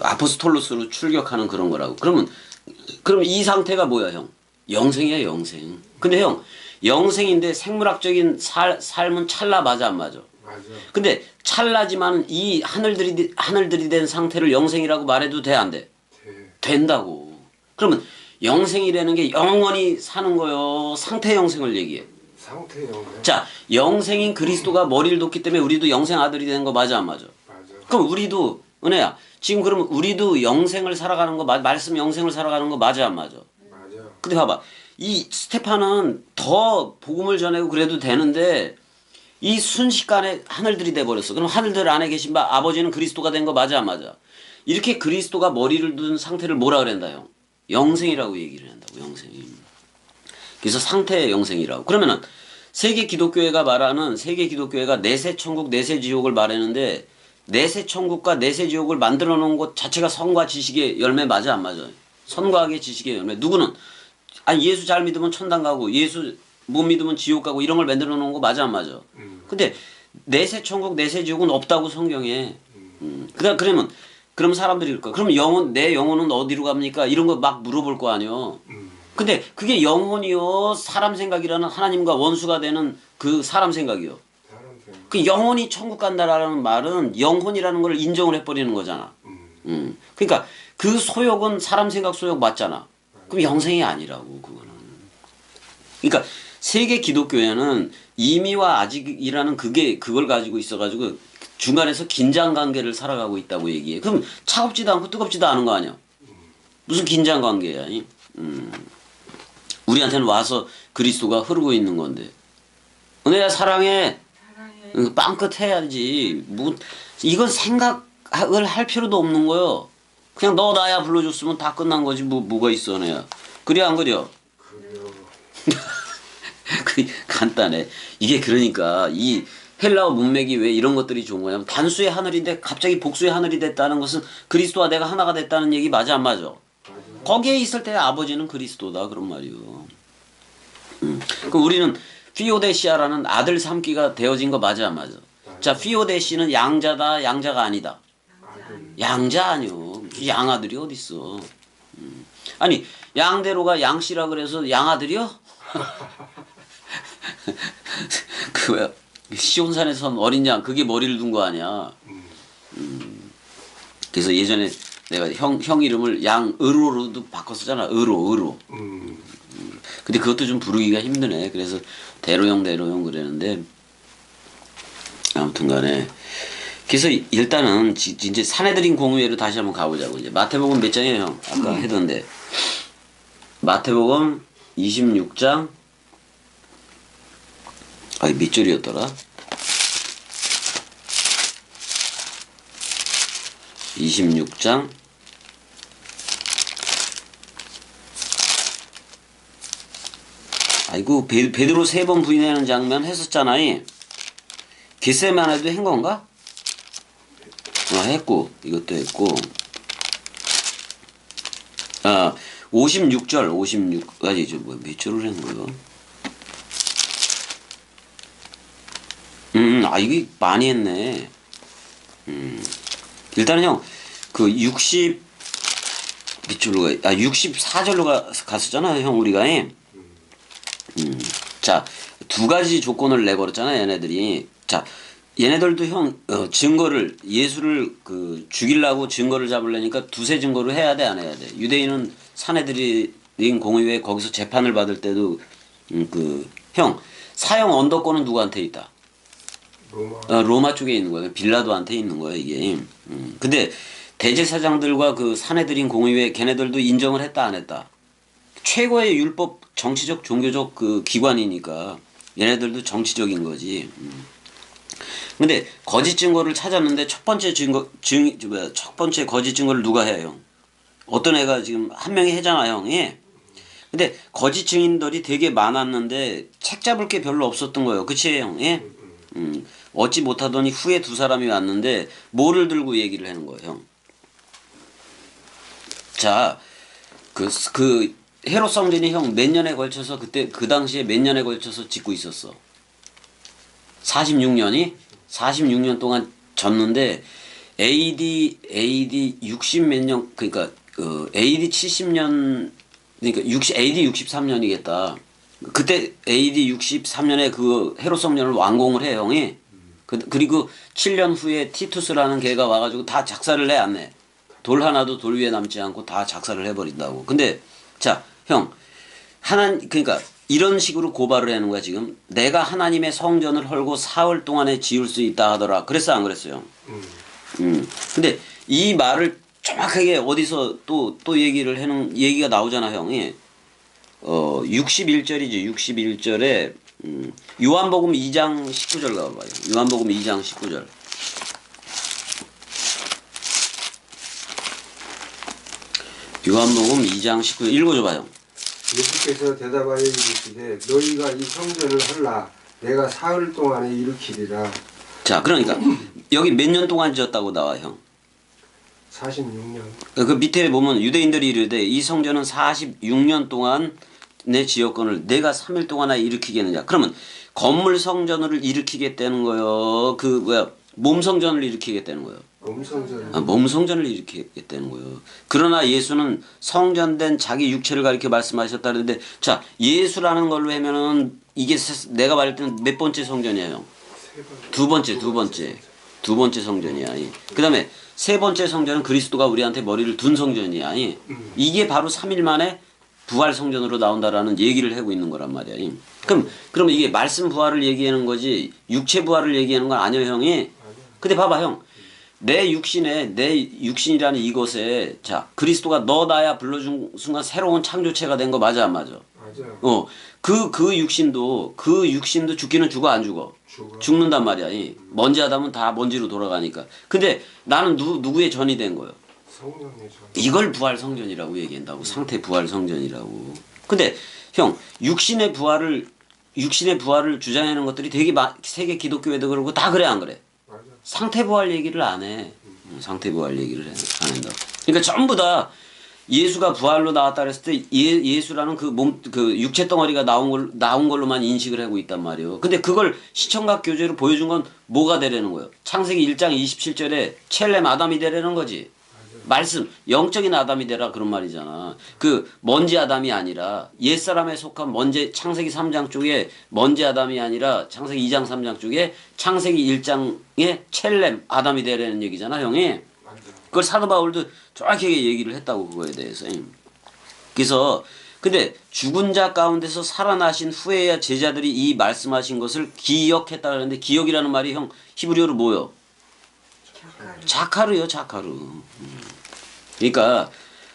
아포스톨로스로 출격하는 그런 거라고. 그럼 이 상태가 뭐야 형? 영생이야 영생. 근데 형 영생인데 생물학적인 삶은 찰나 맞아 안 맞아? 근데 찰나지만 이 하늘들이 된 상태를 영생이라고 말해도 돼 안 돼? 된다고. 그러면 영생이라는 게 영원히 사는 거요? 상태 영생을 얘기해? 상태형. 자, 영생인 그리스도가 머리를 뒀기 때문에 우리도 영생 아들이 된 거 맞아 안 맞아? 맞아. 그럼 우리도 은혜야 지금 그러면 우리도 영생을 살아가는 거 말씀 영생을 살아가는 거 맞아 안 맞아? 맞아. 근데 봐봐 이 스테파는 더 복음을 전하고 그래도 되는데 이 순식간에 하늘들이 돼버렸어. 그럼 하늘들 안에 계신 바 아버지는 그리스도가 된 거 맞아 안 맞아? 이렇게 그리스도가 머리를 둔 상태를 뭐라 그랬다 형? 영생이라고 얘기를 한다고. 영생이. 그래서 상태의 영생이라고. 그러면은 세계 기독교회가 말하는 세계 기독교회가 내세 천국 내세 지옥을 말하는데 내세 천국과 내세 지옥을 만들어 놓은 것 자체가 선과 지식의 열매 맞아 안 맞아? 선과학의 지식의 열매. 누구는 아니 예수 잘 믿으면 천당 가고 예수 못 믿으면 지옥 가고 이런 걸 만들어 놓은 거 맞아 안 맞아? 근데 내세 천국 내세 지옥은 없다고 성경에. 그러면 사람들이 그럴까? 그럼 영혼 내 영혼은 어디로 갑니까? 이런 거 막 물어볼 거 아니요. 근데 그게 영혼이요 사람 생각이라는 하나님과 원수가 되는 그 사람 생각이요. 그 영혼이 천국 간다라는 말은 영혼이라는 걸 인정을 해버리는 거잖아. 그러니까 그 소욕은 사람 생각 소욕 맞잖아. 그럼 영생이 아니라고 그거는. 그러니까 세계 기독교회는 이미와 아직이라는 그걸 가지고 있어가지고 중간에서 긴장 관계를 살아가고 있다고 얘기해. 그럼 차갑지도 않고 뜨겁지도 않은 거 아니야? 무슨 긴장 관계야? 우리한테는 와서 그리스도가 흐르고 있는 건데. 은혜야 사랑해. 빵끝 해야지. 뭐 이건 생각을 할 필요도 없는 거요. 그냥 너 나야 불러줬으면 다 끝난 거지. 뭐가 있어 은혜야. 그래 안 그려? 그 간단해. 이게 그러니까 이 헬라어 문맥이 왜 이런 것들이 좋은 거냐면 단수의 하늘인데 갑자기 복수의 하늘이 됐다는 것은 그리스도와 내가 하나가 됐다는 얘기 맞아 안 맞아? 거기에 있을 때 아버지는 그리스도다 그런 말이요. 그럼 우리는 피오데시아라는 아들 삼기가 되어진 거 맞아 안 맞아? 자 피오데시는 양자다 양자가 아니다. 양자 아니요. 양아들이 어딨어. 아니 양대로가 양씨라 그래서 양아들이요? 그 뭐야 시온산에서 어린 양 그게 머리를 둔 거 아니야. 그래서 예전에 내가 형 이름을 양의로로도 바꿨었잖아. 의로. 근데 그것도 좀 부르기가 힘드네. 그래서 대로형 그랬는데 아무튼간에 그래서 일단은 이제 사내들인 공의회로 다시 한번 가보자고. 이제 마태복음 몇 장이에요 형? 아까 해던데 마태복음 26장 아니 몇 절이었더라? 26장 아이고 베드로 3번 부인하는 장면 했었잖아요. 겟세마네도 한 건가? 했고 이것도 했고 56절 56 아니 몇 절을 한 거요? 이게 많이 했네. 일단은 형 그 60 몇 절로 64절로 갔었잖아 형 우리가. 자, 두 가지 조건을 내걸었잖아 얘네들이. 자, 얘네들도 형 증거를 예수를 그 죽이려고 증거를 잡으려니까 두세 증거를 해야 돼 안 해야 돼? 유대인은 사내들인 공의회 거기서 재판을 받을 때도 형 사형 언더권은 누구한테 있다? 로마 쪽에 있는 거야. 빌라도한테 있는 거야 이게. 근데 대제사장들과 그 사내들인 공의회 걔네들도 인정을 했다 안 했다? 최고의 율법 정치적 종교적 그 기관이니까 얘네들도 정치적인 거지. 근데 거짓 증거를 찾았는데 첫 번째 첫 번째 거짓 증거를 누가 해요? 어떤 애가 지금 한 명이 해잖아 형이. 근데 거짓 증인들이 되게 많았는데 책 잡을 게 별로 없었던 거예요. 그치 형? 예? 얻지 못하더니 후에 두 사람이 왔는데 뭐를 들고 얘기를 하는 거예요 형? 자, 그 헤롯 성전이 형 몇 년에 걸쳐서 그때 그 당시에 몇 년에 걸쳐서 짓고 있었어? 46년이? 46년 동안 졌는데 AD 60 몇 년 그러니까 AD 70년 그러니까 AD 63년이겠다. 그때 AD 63년에 그 헤롯 성전을 완공을 해 형이. 그리고 7년 후에 티투스라는 걔가 와가지고 다 작사를 해 안 해? 돌 하나도 돌 위에 남지 않고 다 작사를 해버린다고. 근데 자 형 그러니까 이런 식으로 고발을 하는 거야 지금. 내가 하나님의 성전을 헐고 사흘 동안에 지을 수 있다 하더라. 그랬어 안 그랬어요? 근데 이 말을 정확하게 어디서 또 얘기를 해놓은 얘기가 나오잖아 형이. 61절이지. 61절에 요한복음 2장 19절 가봐요. 요한복음 2장 19절. 요한복음 2장 19절 읽어줘봐요. 예수께서 대답하여 이르시되 너희가 이 성전을 헐라 내가 사흘 동안에 일으키리라. 자, 그러니까 여기 몇 년 동안 지었다고 나와 형. 46년. 그 밑에 보면 유대인들이 이르되 이 성전은 46년 동안 내 지역권을 내가 3일 동안에 일으키겠느냐. 그러면 건물 성전을 일으키겠다는 거요. 그 뭐야 몸 성전을 일으키겠다는 거요. 몸성전. 몸 성전을 일으키겠다는 거예요. 그러나 예수는 성전된 자기 육체를 가리켜 말씀하셨다는데, 자 예수라는 걸로 하면은 이게 내가 말할 때는 몇 번째 성전이에요? 두 번째 성전이야. 그 다음에 세 번째 성전은 그리스도가 우리한테 머리를 둔 성전이야. 이게 바로 3일 만에 부활 성전으로 나온다라는 얘기를 하고 있는 거란 말이야. 그럼 이게 말씀 부활을 얘기하는 거지 육체 부활을 얘기하는 건 아니에요 형이. 근데 봐봐 형. 내 육신이라는 이곳에 자 그리스도가 너 나야 불러준 순간 새로운 창조체가 된 거 맞아 안 맞아? 맞아요. 그 육신도 죽기는 죽어 안 죽어? 죽는단 말이야. 먼지 하다면 다 먼지로 돌아가니까. 근데 나는 누구의 전이 된 거예요? 성령의 전. 이걸 부활 성전이라고 얘기한다고. 상태 부활 성전이라고. 근데 형 육신의 부활을 주장하는 것들이 되게 세계 기독교에도 그러고 다 그래 안 그래? 맞아. 상태 부활 얘기를 안 해. 상태 부활 얘기를 안 한다. 그러니까 전부 다 예수가 부활로 나왔다 그랬을 때 예수라는 그 육체 덩어리가 나온 걸로만 인식을 하고 있단 말이에요. 근데 그걸 시청각 교제로 보여준 건 뭐가 되려는 거예요? 창세기 1장 27절에 첼렘 아담이 되려는 거지. 말씀 영적인 아담이 되라 그런 말이잖아. 그 먼지 아담이 아니라 옛사람에 속한 먼지 창세기 3장 쪽에 먼지 아담이 아니라 창세기 2장 3장 쪽에 창세기 1장에 첼렘 아담이 되라는 얘기잖아 형이. 그걸 사도 바울도 정확하게 얘기를 했다고 그거에 대해서. 그래서 근데 죽은 자 가운데서 살아나신 후에야 제자들이 이 말씀하신 것을 기억했다 그러는데 기억이라는 말이 형 히브리어로 뭐요? 자카르요 자카르.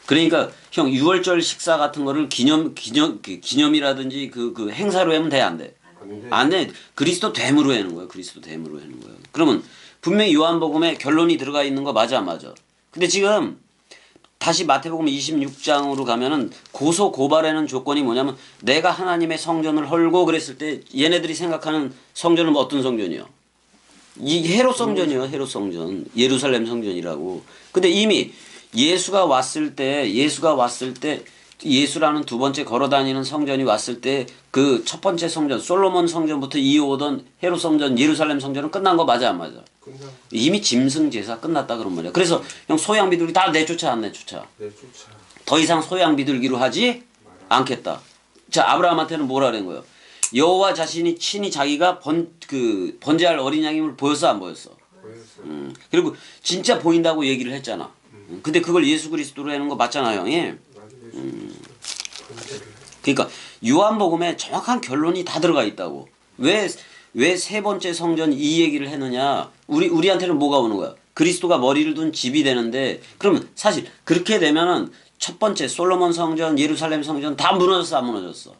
그러니까 형 6월절 식사 같은 거를 기념이라든지 그 행사로 하면 돼 안 돼? 안 돼. 그리스도 됨으로 하는 거야. 그리스도 됨으로 하는 거야. 그러면 분명히 요한복음에 결론이 들어가 있는 거 맞아 안 맞아? 근데 지금 다시 마태복음 26장으로 가면은 고소 고발하는 조건이 뭐냐면 내가 하나님의 성전을 헐고 그랬을 때 얘네들이 생각하는 성전은 어떤 성전이요? 이 헤롯 성전이요. 헤롯 성전. 예루살렘 성전이라고. 근데 이미 예수가 왔을 때 예수라는 두 번째 걸어다니는 성전이 왔을 때 그 첫 번째 성전 솔로몬 성전부터 이어오던 헤롯 성전 예루살렘 성전은 끝난 거 맞아 안 맞아? 이미 짐승 제사 끝났다 그런 말이야. 그래서 형 소양 비둘기 다 내쫓아 안 내쫓아? 내쫓아. 더 이상 소양 비둘기로 하지 않겠다. 자 아브라함한테는 뭐라 그런 거예요? 여호와 자신이 친히 자기가 번제할 어린 양임을 보였어 안 보였어? 보였어요. 그리고 진짜 보인다고 얘기를 했잖아. 근데 그걸 예수 그리스도로 하는 거 맞잖아 형이. 그러니까 요한복음에 정확한 결론이 다 들어가 있다고. 왜 세 번째 성전 이 얘기를 했느냐? 우리한테는 뭐가 오는 거야? 그리스도가 머리를 둔 집이 되는데 그러면 사실 그렇게 되면은 첫 번째 솔로몬 성전, 예루살렘 성전 다 무너졌어 안 무너졌어?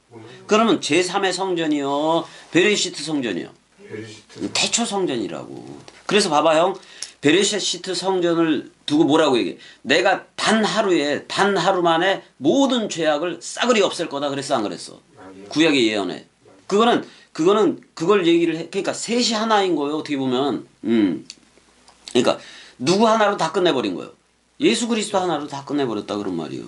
그러면 제3의 성전이요, 베레시트 성전이요. 태초 성전이라고. 그래서 봐봐 형, 베레시트 성전을 두고 뭐라고 얘기해? 내가 단 하루 만에 모든 죄악을 싸그리 없앨 거다 그랬어 안 그랬어? 구약의 예언에. 그거는 그걸 얘기를 해. 그러니까 셋이 하나인 거예요 어떻게 보면. 그러니까 누구 하나로 다 끝내버린 거예요. 예수 그리스도 하나로 다 끝내버렸다 그런 말이에요.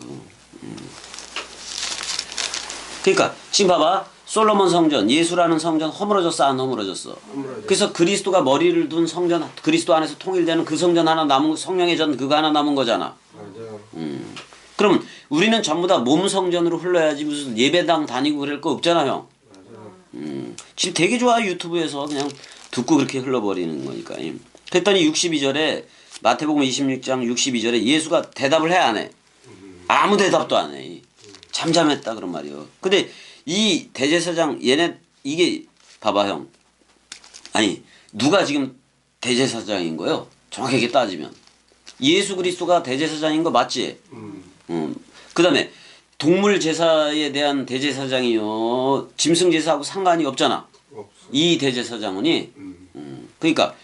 그러니까 지금 봐봐 솔로몬 성전 예수라는 성전 허물어졌어 안 허물어졌어? 그래서 그리스도가 머리를 둔 성전 그리스도 안에서 통일되는 그 성전 하나 남은 성령의 전 그거 하나 남은 거잖아. 맞아요. 그러면 우리는 전부 다 몸 성전으로 흘러야지 무슨 예배당 다니고 그럴 거 없잖아 형. 지금 되게 좋아 유튜브에서 그냥 듣고 그렇게 흘러버리는 거니까. 그랬더니 62절에 마태복음 26장 62절에 예수가 대답을 해 안 해? 아무 대답도 안 해. 잠잠했다 그런 말이요. 근데 이 대제사장 얘네 이게 봐봐 형. 아니 누가 지금 대제사장인 거요? 정확하게 따지면 예수 그리스도가 대제사장인 거 맞지? 그다음에 동물 제사에 대한 대제사장이요 짐승 제사하고 상관이 없잖아. 없어. 이 대제사장은이 그러니까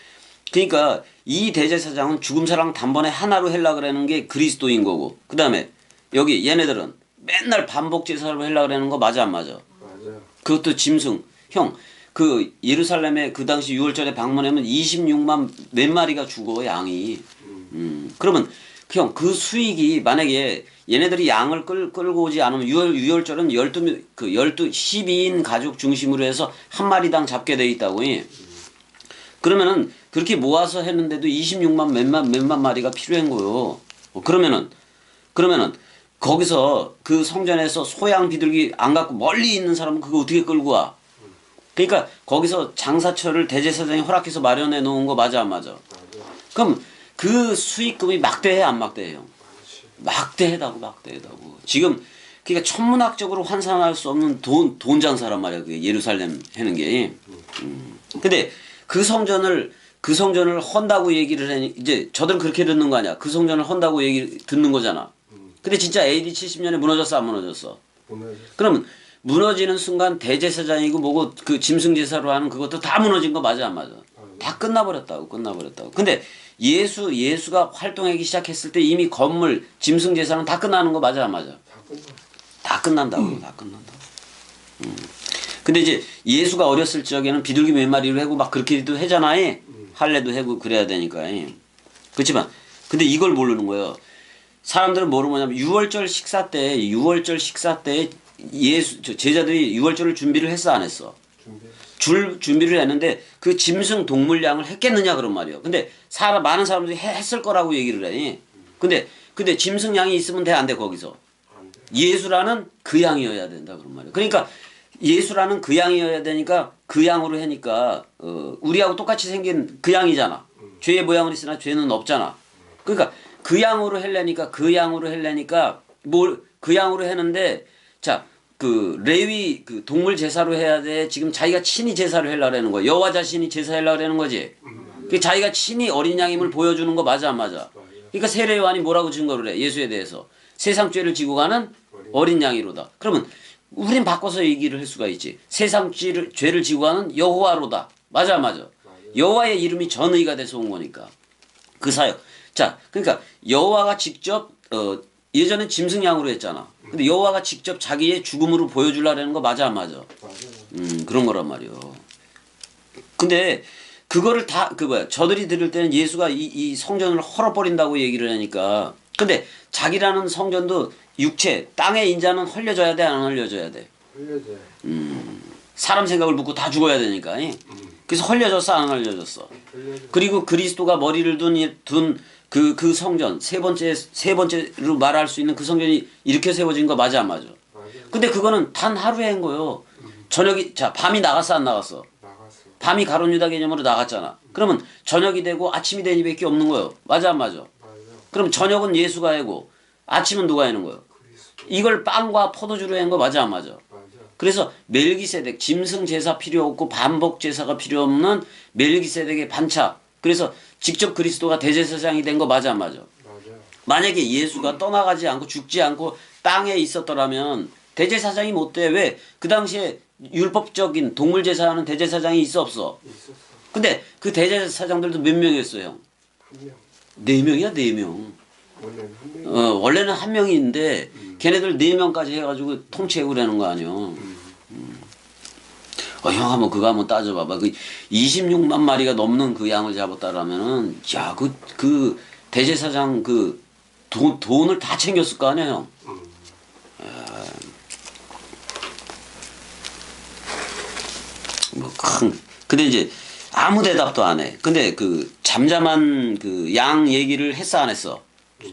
이 대제사장은 죽음 사랑 단번에 하나로 하려 그러는 게 그리스도인 거고 그다음에 여기 얘네들은 맨날 반복 제사를 하려 그러는 거 맞아 안 맞아? 맞아. 그것도 짐승. 형, 그 예루살렘에 그 당시 6월절에 방문하면 26만 몇 마리가 죽어 양이. 그러면 형 그 수익이 만약에 얘네들이 양을 끌고 오지 않으면 6월절은 12 가족 중심으로 해서 한 마리당 잡게 돼 있다고. 그러면은 그렇게 모아서 했는데도 26만 몇만 마리가 필요한 거요. 그러면은 거기서 그 성전에서 소양 비둘기 안 갖고 멀리 있는 사람은 그거 어떻게 끌고 와? 그러니까 거기서 장사처를 대제사장이 허락해서 마련해 놓은 거 맞아 안 맞아? 맞아. 그럼 그 수익금이 막대해 안 막대해요? 그렇지. 막대하다고. 지금 그러니까 천문학적으로 환산할 수 없는 돈 장사란 말이야. 그게 예루살렘 하는 게. 근데 그 성전을 헌다고 얘기를 해. 이제 저들은 그렇게 듣는 거 아니야. 그 성전을 헌다고 얘기 듣는 거잖아. 근데 진짜 AD 70년에 무너졌어 안 무너졌어? 보면 그러면 무너지는 순간 대제사장이고 뭐고 그 짐승 제사로 하는 그것도 다 무너진 거 맞아 안 맞아? 다 끝나버렸다고. 근데 예수가 활동하기 시작했을 때 이미 건물 짐승 제사는 다 끝나는 거 맞아 안 맞아? 다 끝나. 다 끝난다고. 근데 이제 예수가 어렸을 적에는 비둘기 몇 마리로 하고 막 그렇게도 하잖아. 할례도 하고 그래야 되니까. 그렇지만 근데 이걸 모르는 거예요. 사람들은 뭐냐면 6월절 식사 때 제자들이 6월절을 준비를 했어 안 했어? 준비를 했는데 그 짐승 동물량을 했겠느냐 그런 말이에요. 근데 많은 사람들이 했을 거라고 얘기를 해. 근데 짐승 양이 있으면 돼 안 돼 거기서? 안 돼. 예수라는 그 양이어야 된다 그런 말이에요. 그러니까 예수라는 그 양이어야 되니까 그 양으로 하니까 우리하고 똑같이 생긴 그 양이잖아. 죄의 모양은 있으나 죄는 없잖아. 그러니까 그 양으로 하려니까 뭘 그 양으로 했는데 자 그 레위 그 동물 제사로 해야 돼. 지금 자기가 친히 제사를 하려는 거야. 여호와 자신이 제사하려는 거지. 그 자기가 친히 어린 양임을 보여주는 거 맞아 안 맞아? 그러니까 세례 요한이 뭐라고 증거를 해? 예수에 대해서 세상 죄를 지고 가는 어린 양이로다. 그러면 우린 바꿔서 얘기를 할 수가 있지. 세상 죄를 지고 가는 여호와로다. 맞아 안 맞아? 여호와의 이름이 전의가 돼서 온 거니까. 그 사역. 자, 그러니까 여호와가 직접 예전에 짐승 양으로 했잖아. 근데 여호와가 직접 자기의 죽음으로 보여주려는 거 맞아 안 맞아? 맞아. 그런 거란 말이요. 근데 그거를 저들이 들을 때는 예수가 이 성전을 헐어버린다고 얘기를 하니까. 근데 자기라는 성전도 육체, 땅의 인자는 헐려져야 돼, 안 헐려져야 돼? 흘려져. 사람 생각을 묻고 다 죽어야 되니까. 그래서 헐려졌어, 안 헐려졌어? 흘려져. 그리고 그리스도가 머리를 둔 그 성전, 세 번째로 말할 수 있는 그 성전이 이렇게 세워진 거 맞아, 안 맞아? 맞아. 근데 그거는 단 하루에 한 거요. 밤이 나갔어, 안 나갔어? 나갔어. 밤이 가룟 유다 개념으로 나갔잖아. 그러면 저녁이 되고 아침이 되니밖에 없는 거예요. 맞아 안 맞아? 맞아. 그럼 저녁은 예수가 하고 아침은 누가 하는 거예요? 그리스도. 이걸 빵과 포도주로 한 거 맞아 안 맞아? 맞아. 그래서 멜기세덱 짐승 제사 필요 없고 반복 제사가 필요 없는 멜기세덱의 반차. 그래서 직접 그리스도가 대제사장이 된 거 맞아 안 맞아? 맞아. 만약에 예수가 떠나가지 않고 죽지 않고 땅에 있었더라면 대제사장이 못 돼. 왜? 그 당시에 율법적인 동물 제사하는 대제사장이 있어 없어? 있었어. 근데 그 대제사장들도 몇 명이었어요? 한 명. 4명이야 4명. 원래는 한 명. 원래는 한 명인데 걔네들 4명까지 해가지고 통치하고 그러는 거 아니요. 형 한번 그거 한번 따져봐봐. 그 26만 마리가 넘는 그 양을 잡았다라면은 야 그 대제사장 그 돈을 다 챙겼을 거 아니야 형. 근데 이제 아무 대답도 안 해. 근데 그 잠잠한 그 양 얘기를 했어 안 했어?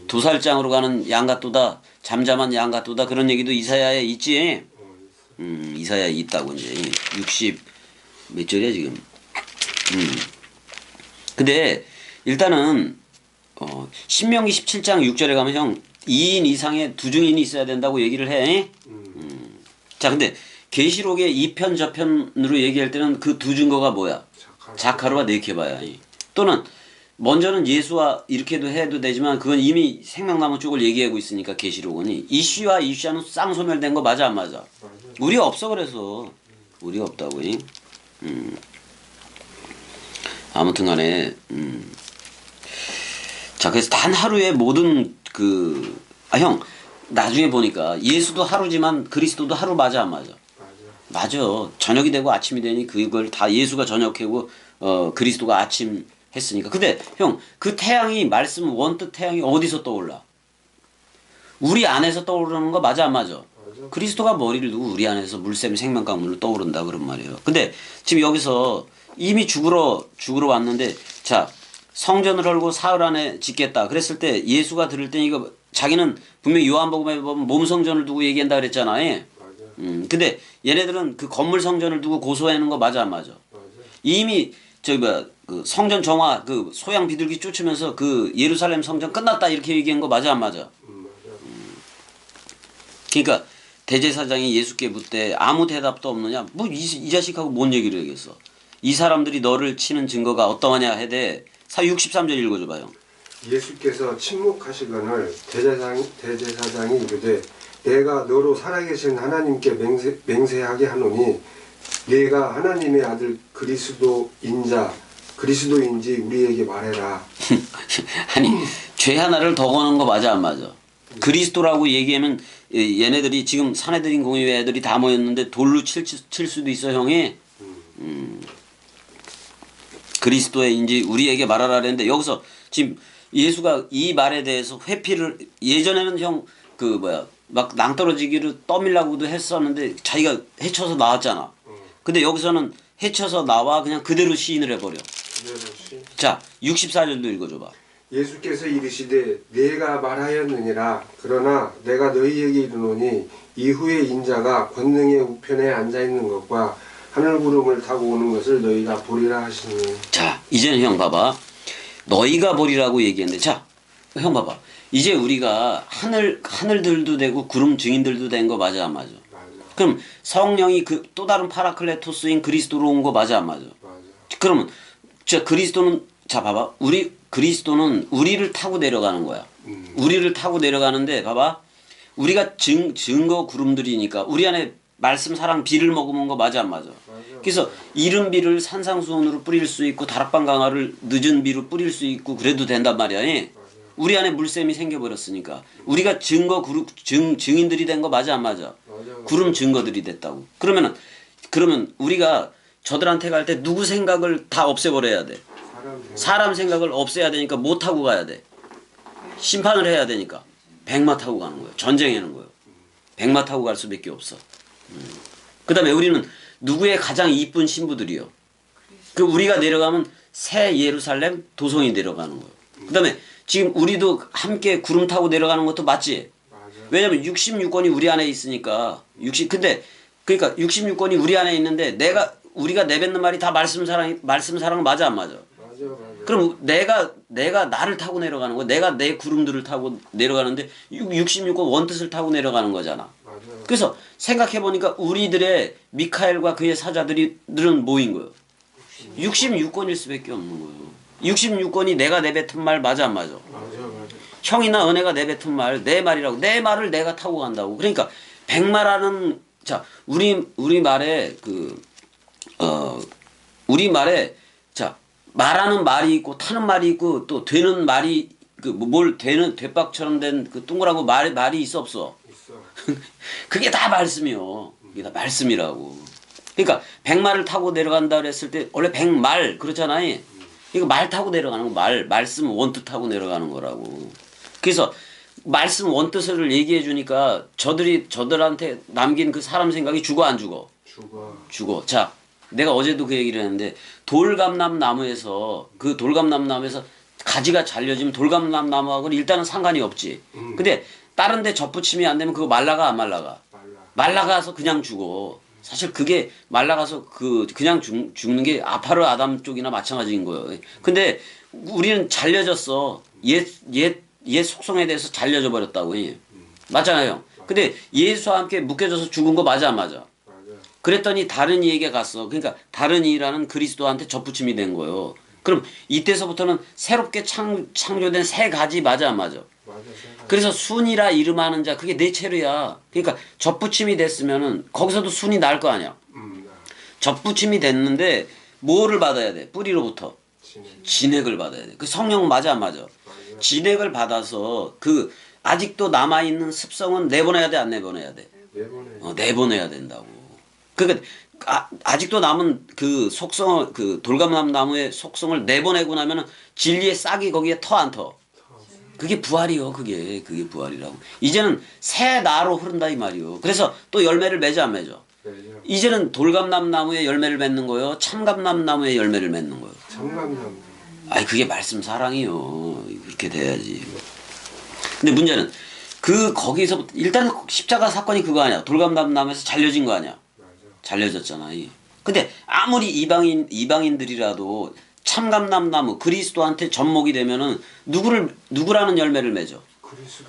도살장으로 가는 양 같도다, 잠잠한 양 같도다 그런 얘기도 이사야에 있지. 이사야에 있다고 이제 60 몇 절이야 지금. 근데 일단은 신명기 17장 6절에 가면 형 2인 이상의 두 증인이 있어야 된다고 얘기를 해. 자, 근데 계시록의 이 편 저편으로 얘기할 때는 그 두 증거가 뭐야? 자카르와 네케바야. 또는 먼저는 예수와 이렇게도 해도 되지만 그건 이미 생명나무 쪽을 얘기하고 있으니까 계시록은 이슈와 이슈와는 쌍소멸된 거 맞아 안 맞아? 우리 없어 그래서 우리 없다고. 아무튼간에 자 그래서 단 하루에 모든 형 나중에 보니까 예수도 하루지만 그리스도도 하루 맞아 안 맞아? 맞아. 저녁이 되고 아침이 되니 그걸 다 예수가 저녁하고 그리스도가 아침 했으니까. 근데 형 그 태양이 말씀 원뜻 태양이 어디서 떠올라? 우리 안에서 떠오르는 거 맞아 안 맞아? 그리스도가 머리를 두고 우리 안에서 물샘 생명강물로 떠오른다 그런 말이에요. 근데 지금 여기서 이미 죽으러 왔는데 자 성전을 헐고 사흘 안에 짓겠다 그랬을 때 예수가 들을 때 이거 자기는 분명히 요한복음에 보면 몸 성전을 두고 얘기한다 그랬잖아. 근데 얘네들은 그 건물 성전을 두고 고소하는 거 맞아 안 맞아? 이미 그 성전 정화 그 소양 비둘기 쫓으면서 그 예루살렘 성전 끝났다 이렇게 얘기한 거 맞아 안 맞아? 그러니까 대제사장이 예수께 묻되 아무 대답도 없느냐? 뭐 이 자식하고 뭔 얘기를 하겠어? 이 사람들이 너를 치는 증거가 어떠하냐 해대 63절 읽어줘봐요. 예수께서 침묵하시거늘 대제사장이 이르되 내가 너로 살아계신 하나님께 맹세하게 하노니 내가 하나님의 아들 그리스도인지 우리에게 말해라. 아니 죄 하나를 더 거는 거 맞아 안 맞아? 그리스도라고 얘기하면 얘네들이 지금 산헤드린 공회 애들이 다 모였는데 돌로 칠 수도 있어 형이. 그리스도인지 우리에게 말하라 그랬는데 여기서 지금 예수가 이 말에 대해서 회피를 예전에는 형 막 낭떠러지기를 떠밀라고도 했었는데 자기가 헤쳐서 나왔잖아. 근데 여기서는 헤쳐서 나와 그냥 그대로 시인을 해버려. 자 64절도 읽어줘봐. 예수께서 이르시되 내가 말하였느니라. 그러나 내가 너희에게 이르노니 이후에 인자가 권능의 우편에 앉아있는 것과 하늘구름을 타고 오는 것을 너희가 보리라 하시니. 자 이제는 형 봐봐. 너희가 보리라고 얘기했는데 자 형 봐봐. 이제 우리가 하늘들도 되고 구름 증인들도 된 거 맞아 안 맞아? 그럼 성령이 그 또 다른 파라클레토스인 그리스도로 온 거 맞아 안 맞아? 그러면 자 그리스도는 자 봐봐. 그리스도는 우리를 타고 내려가는 거야. 우리를 타고 내려가는데 봐봐. 우리가 증거 구름들이니까 우리 안에 말씀 사랑 비를 머금은 거 맞아 안 맞아? 그래서 이른 비를 산상수훈으로 뿌릴 수 있고 다락방 강화를 늦은 비로 뿌릴 수 있고 그래도 된단 말이야. 우리 안에 물샘이 생겨버렸으니까 우리가 증인들이 된 거 맞아 안 맞아? 구름 증거들이 됐다고. 그러면 우리가 저들한테 갈 때 누구 생각을 다 없애버려야 돼? 사람 생각을 없애야 되니까 뭐 타고 가야 돼? 심판을 해야 되니까 백마 타고 가는 거예요. 전쟁하는 거예요. 백마 타고 갈 수밖에 없어. 그 다음에 우리는 누구의 가장 이쁜 신부들이요? 그 우리가 내려가면 새 예루살렘 도성이 내려가는 거예요. 그 다음에 지금 우리도 함께 구름 타고 내려가는 것도 맞지? 왜냐면 66권이 우리 안에 있으니까 그러니까 66권이 우리 안에 있는데 우리가 내뱉는 말이 다 말씀 사랑 맞아 안 맞아? 그럼 내가 나를 타고 내려가는 거야. 내가 내 구름들을 타고 내려가는데 66권 원뜻을 타고 내려가는 거잖아. 그래서 생각해 보니까 우리들의 미카엘과 그의 사자들은 뭐인 거예요? 66권일 수밖에 없는 거예요. 66권이 내가 내뱉은 말 맞아 안 맞아? 형이나 은혜가 내뱉은 말 내 말이라고. 내 말을 내가 타고 간다고. 그러니까 백마라는 자 우리 말에 우리 말에 자 말하는 말이 있고 타는 말이 있고 또 되는 말이 뭘 되는 되박처럼 된 그 동그란 말이 있어 없어? 그게 다 말씀이요. 그게 다 말씀이라고. 그러니까 백마를 타고 내려간다 그랬을 때 원래 백말 그렇잖아요. 이거 말 타고 내려가는 거 말씀 원뜻 타고 내려가는 거라고. 그래서 말씀 원뜻을 얘기해 주니까 저들한테 남긴 그 사람 생각이 죽어 안 죽어? 죽어. 자 내가 어제도 그 얘기를 했는데 돌감람나무에서 가지가 잘려지면 돌감람나무하고는 일단은 상관이 없지. 근데 다른 데 접붙임이 안 되면 그거 말라가 안 말라가? 말라가서 그냥 죽어. 사실 그게 말라가서 그냥 죽는 게 아파르 아담 쪽이나 마찬가지인 거예요. 근데 우리는 잘려졌어. 옛 옛 속성에 대해서 잘려져 버렸다고. 맞잖아요. 근데 예수와 함께 묶여져서 죽은 거 맞아 안 맞아? 맞아요. 그랬더니 다른 이에게 갔어. 그러니까 다른 이라는 그리스도한테 접붙임이 된 거예요. 그럼 이때서부터는 새롭게 창조된 세 가지 맞아 안 맞아? 맞아요. 그래서 순이라 이름하는 자 그게 네 체르야. 그러니까 접붙임이 됐으면은 거기서도 순이 날 거 아니야. 접붙임이 됐는데 뭐를 받아야 돼? 뿌리로부터 진액을 받아야 돼. 그 성령은 맞아 안 맞아? 맞아요. 진액을 받아서 그 아직도 남아 있는 습성은 내보내야 돼 안 내보내야 돼? 내보내. 내보내야 된다고. 그러니까 아직도 남은 그 속성을 그 돌감람 나무의 속성을 내보내고 나면은 진리의 싹이 거기에 터 안 터? 그게 부활이요. 그게 부활이라고. 이제는 새 나로 흐른다 이 말이요. 그래서 또 열매를 맺어 안 맺어? 매죠. 이제는 돌감람 나무의 열매를 맺는 거요. 참감람 나무의 열매를 맺는 거요. 참감남. 아이 그게 말씀 사랑이요. 그렇게 돼야지. 근데 문제는 그 거기서 일단 십자가 사건이 그거 아니야. 돌감람 나무에서 잘려진 거 아니야. 맞아. 잘려졌잖아. 근데 아무리 이방인들이라도 참감람 나무 그리스도한테 접목이 되면은 누구라는 열매를 맺어?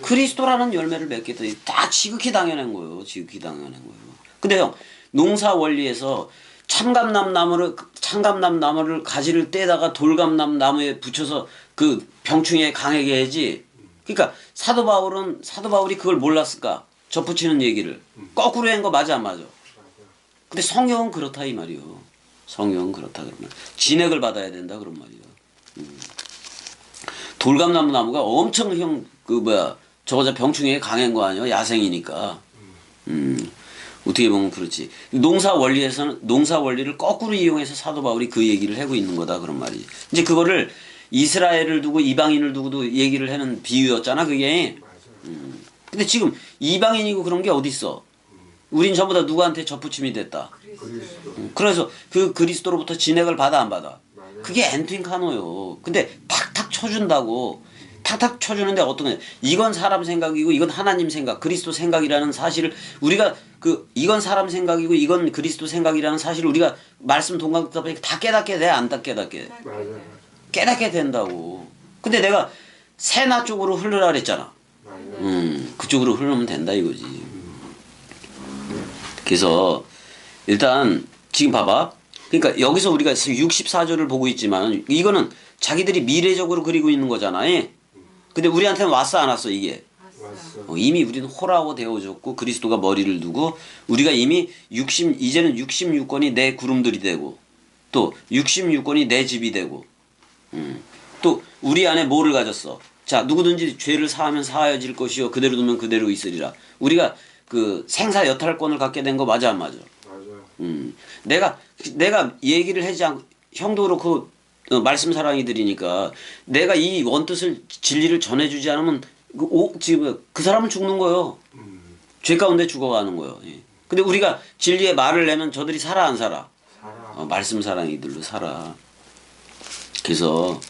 그리스도라는 열매를 맺게 돼. 다 지극히 당연한 거예요. 지극히 당연한 거예요. 근데 형 농사 원리에서 참감람 나무를 가지를 떼다가 돌감람 나무에 붙여서 그 병충해 강하게 해야지. 그러니까 사도 바울이 그걸 몰랐을까? 접붙이는 얘기를 거꾸로 한 거 맞아 안 맞아? 근데 성경은 그렇다 이 말이요. 성경은 그렇다 그러면 진액을 받아야 된다 그런 말이야. 돌감나무 나무가 엄청 저거 병충해에 강한 거 아니야? 야생이니까. 어떻게 보면 그렇지. 농사 원리를 거꾸로 이용해서 사도 바울이 그 얘기를 하고 있는 거다 그런 말이지. 이제 그거를 이스라엘을 두고 이방인을 두고도 얘기를 하는 비유였잖아 그게. 근데 지금 이방인이고 그런 게 어딨어? 우린 전부 다 누구한테 접붙임이 됐다. 그래서 그 그리스도로부터 진액을 받아 안 받아? 그게 엔트인카노요. 근데 탁탁 쳐준다고. 탁탁 쳐주는데 어떤 거냐? 이건 사람 생각이고 이건 하나님 생각, 그리스도 생각이라는 사실을 우리가 이건 사람 생각이고 이건 그리스도 생각이라는 사실을 우리가 말씀 동강 듣다 보니까 다 깨닫게 돼? 안 다 깨닫게 돼? 맞아. 깨닫게 된다고. 근데 내가 세나 쪽으로 흐르라 그랬잖아. 그쪽으로 흐르면 된다 이거지. 그래서 일단 지금 봐봐. 그러니까 여기서 우리가 64절을 보고 있지만 이거는 자기들이 미래적으로 그리고 있는 거잖아. 근데 우리한테는 왔어 안 왔어 이게? 왔어. 이미 우리는 호라고 되어졌고 그리스도가 머리를 두고 우리가 이미 이제는 66권이 내 구름들이 되고 또 66권이 내 집이 되고 또 우리 안에 뭐를 가졌어? 자 누구든지 죄를 사하면 사하여질 것이요 그대로 두면 그대로 있으리라. 우리가 그 생사 여탈권을 갖게 된 거 맞아 안 맞아? 맞아. 내가 얘기를 하지 않고 형도 그렇고 말씀 사랑이들이니까 내가 이 원뜻을 진리를 전해주지 않으면 그 사람은 죽는 거요. 죄 가운데 죽어가는 거요. 근데 우리가 진리의 말을 내면 저들이 살아 안 살아? 살아. 말씀 사랑이들로 살아. 그래서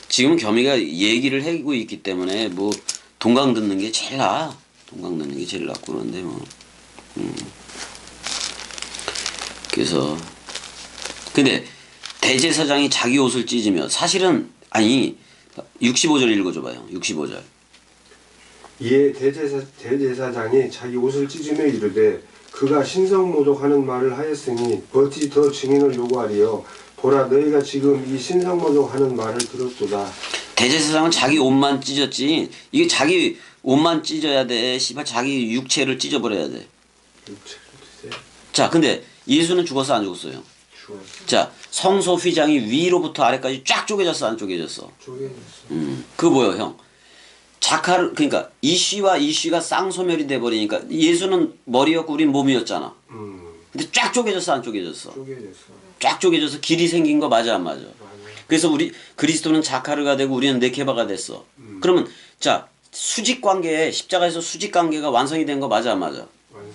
지금 겸이가 얘기를 하고 있기 때문에 뭐 동강 듣는 게 제일 나아. 동강 듣는 게 제일 낫고 그런데 뭐. 그래서 근데 대제사장이 자기 옷을 찢으며 사실은 아니 65절 읽어줘봐요. 65절. 이에 대제사장이 자기 옷을 찢으며 이르되 그가 신성모독하는 말을 하였으니 어찌 더 증인을 요구하리요. 보라 너희가 지금 이 신성모독하는 말을 들었도다. 대제사장은 자기 옷만 찢었지. 이게 자기 옷만 찢어야 돼. 씨발 자기 육체를 찢어버려야 돼. 자 근데 예수는 죽었어 안 죽었어요? 죽었어. 자 성소 휘장이 위로부터 아래까지 쫙 쪼개졌어 안 쪼개졌어? 쪼개졌어. 그거 뭐예요 형? 그러니까 이씨와 이씨가 쌍소멸이 돼버리니까 예수는 머리였고 우린 몸이었잖아. 근데 쫙 쪼개졌어 안 쪼개졌어? 쪼개졌어. 쫙 쪼개져서 길이 생긴 거 맞아 안 맞아? 맞아. 그래서 우리 그리스도는 자카르가 되고 우리는 네케바가 됐어. 그러면 자 수직관계에 십자가에서 수직관계가 완성이 된 거 맞아 안 맞아?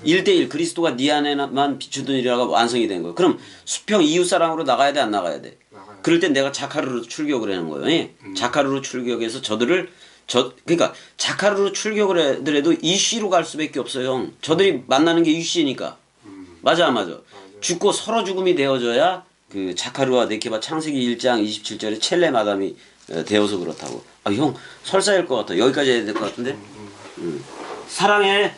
1대1 그리스도가 네 안에만 비추더니라가 완성이 된 거예요. 그럼 수평 이웃사랑으로 나가야 돼 안 나가야 돼? 나가야 그럴 땐 내가 자카르로 출격을 하는 거예요. 자카르로 출격해서 그러니까 자카르로 출격을 하더라도 이씨로 갈 수밖에 없어요. 형. 저들이 만나는 게 이씨니까. 맞아 안 맞아? 죽고 서로 죽음이 되어져야 그 자카르와 네케바 창세기 1장 27절에 첼레 마담이 되어서 그렇다고. 아, 형 설사일 것 같아. 여기까지 해야 될 것 같은데. 사랑해.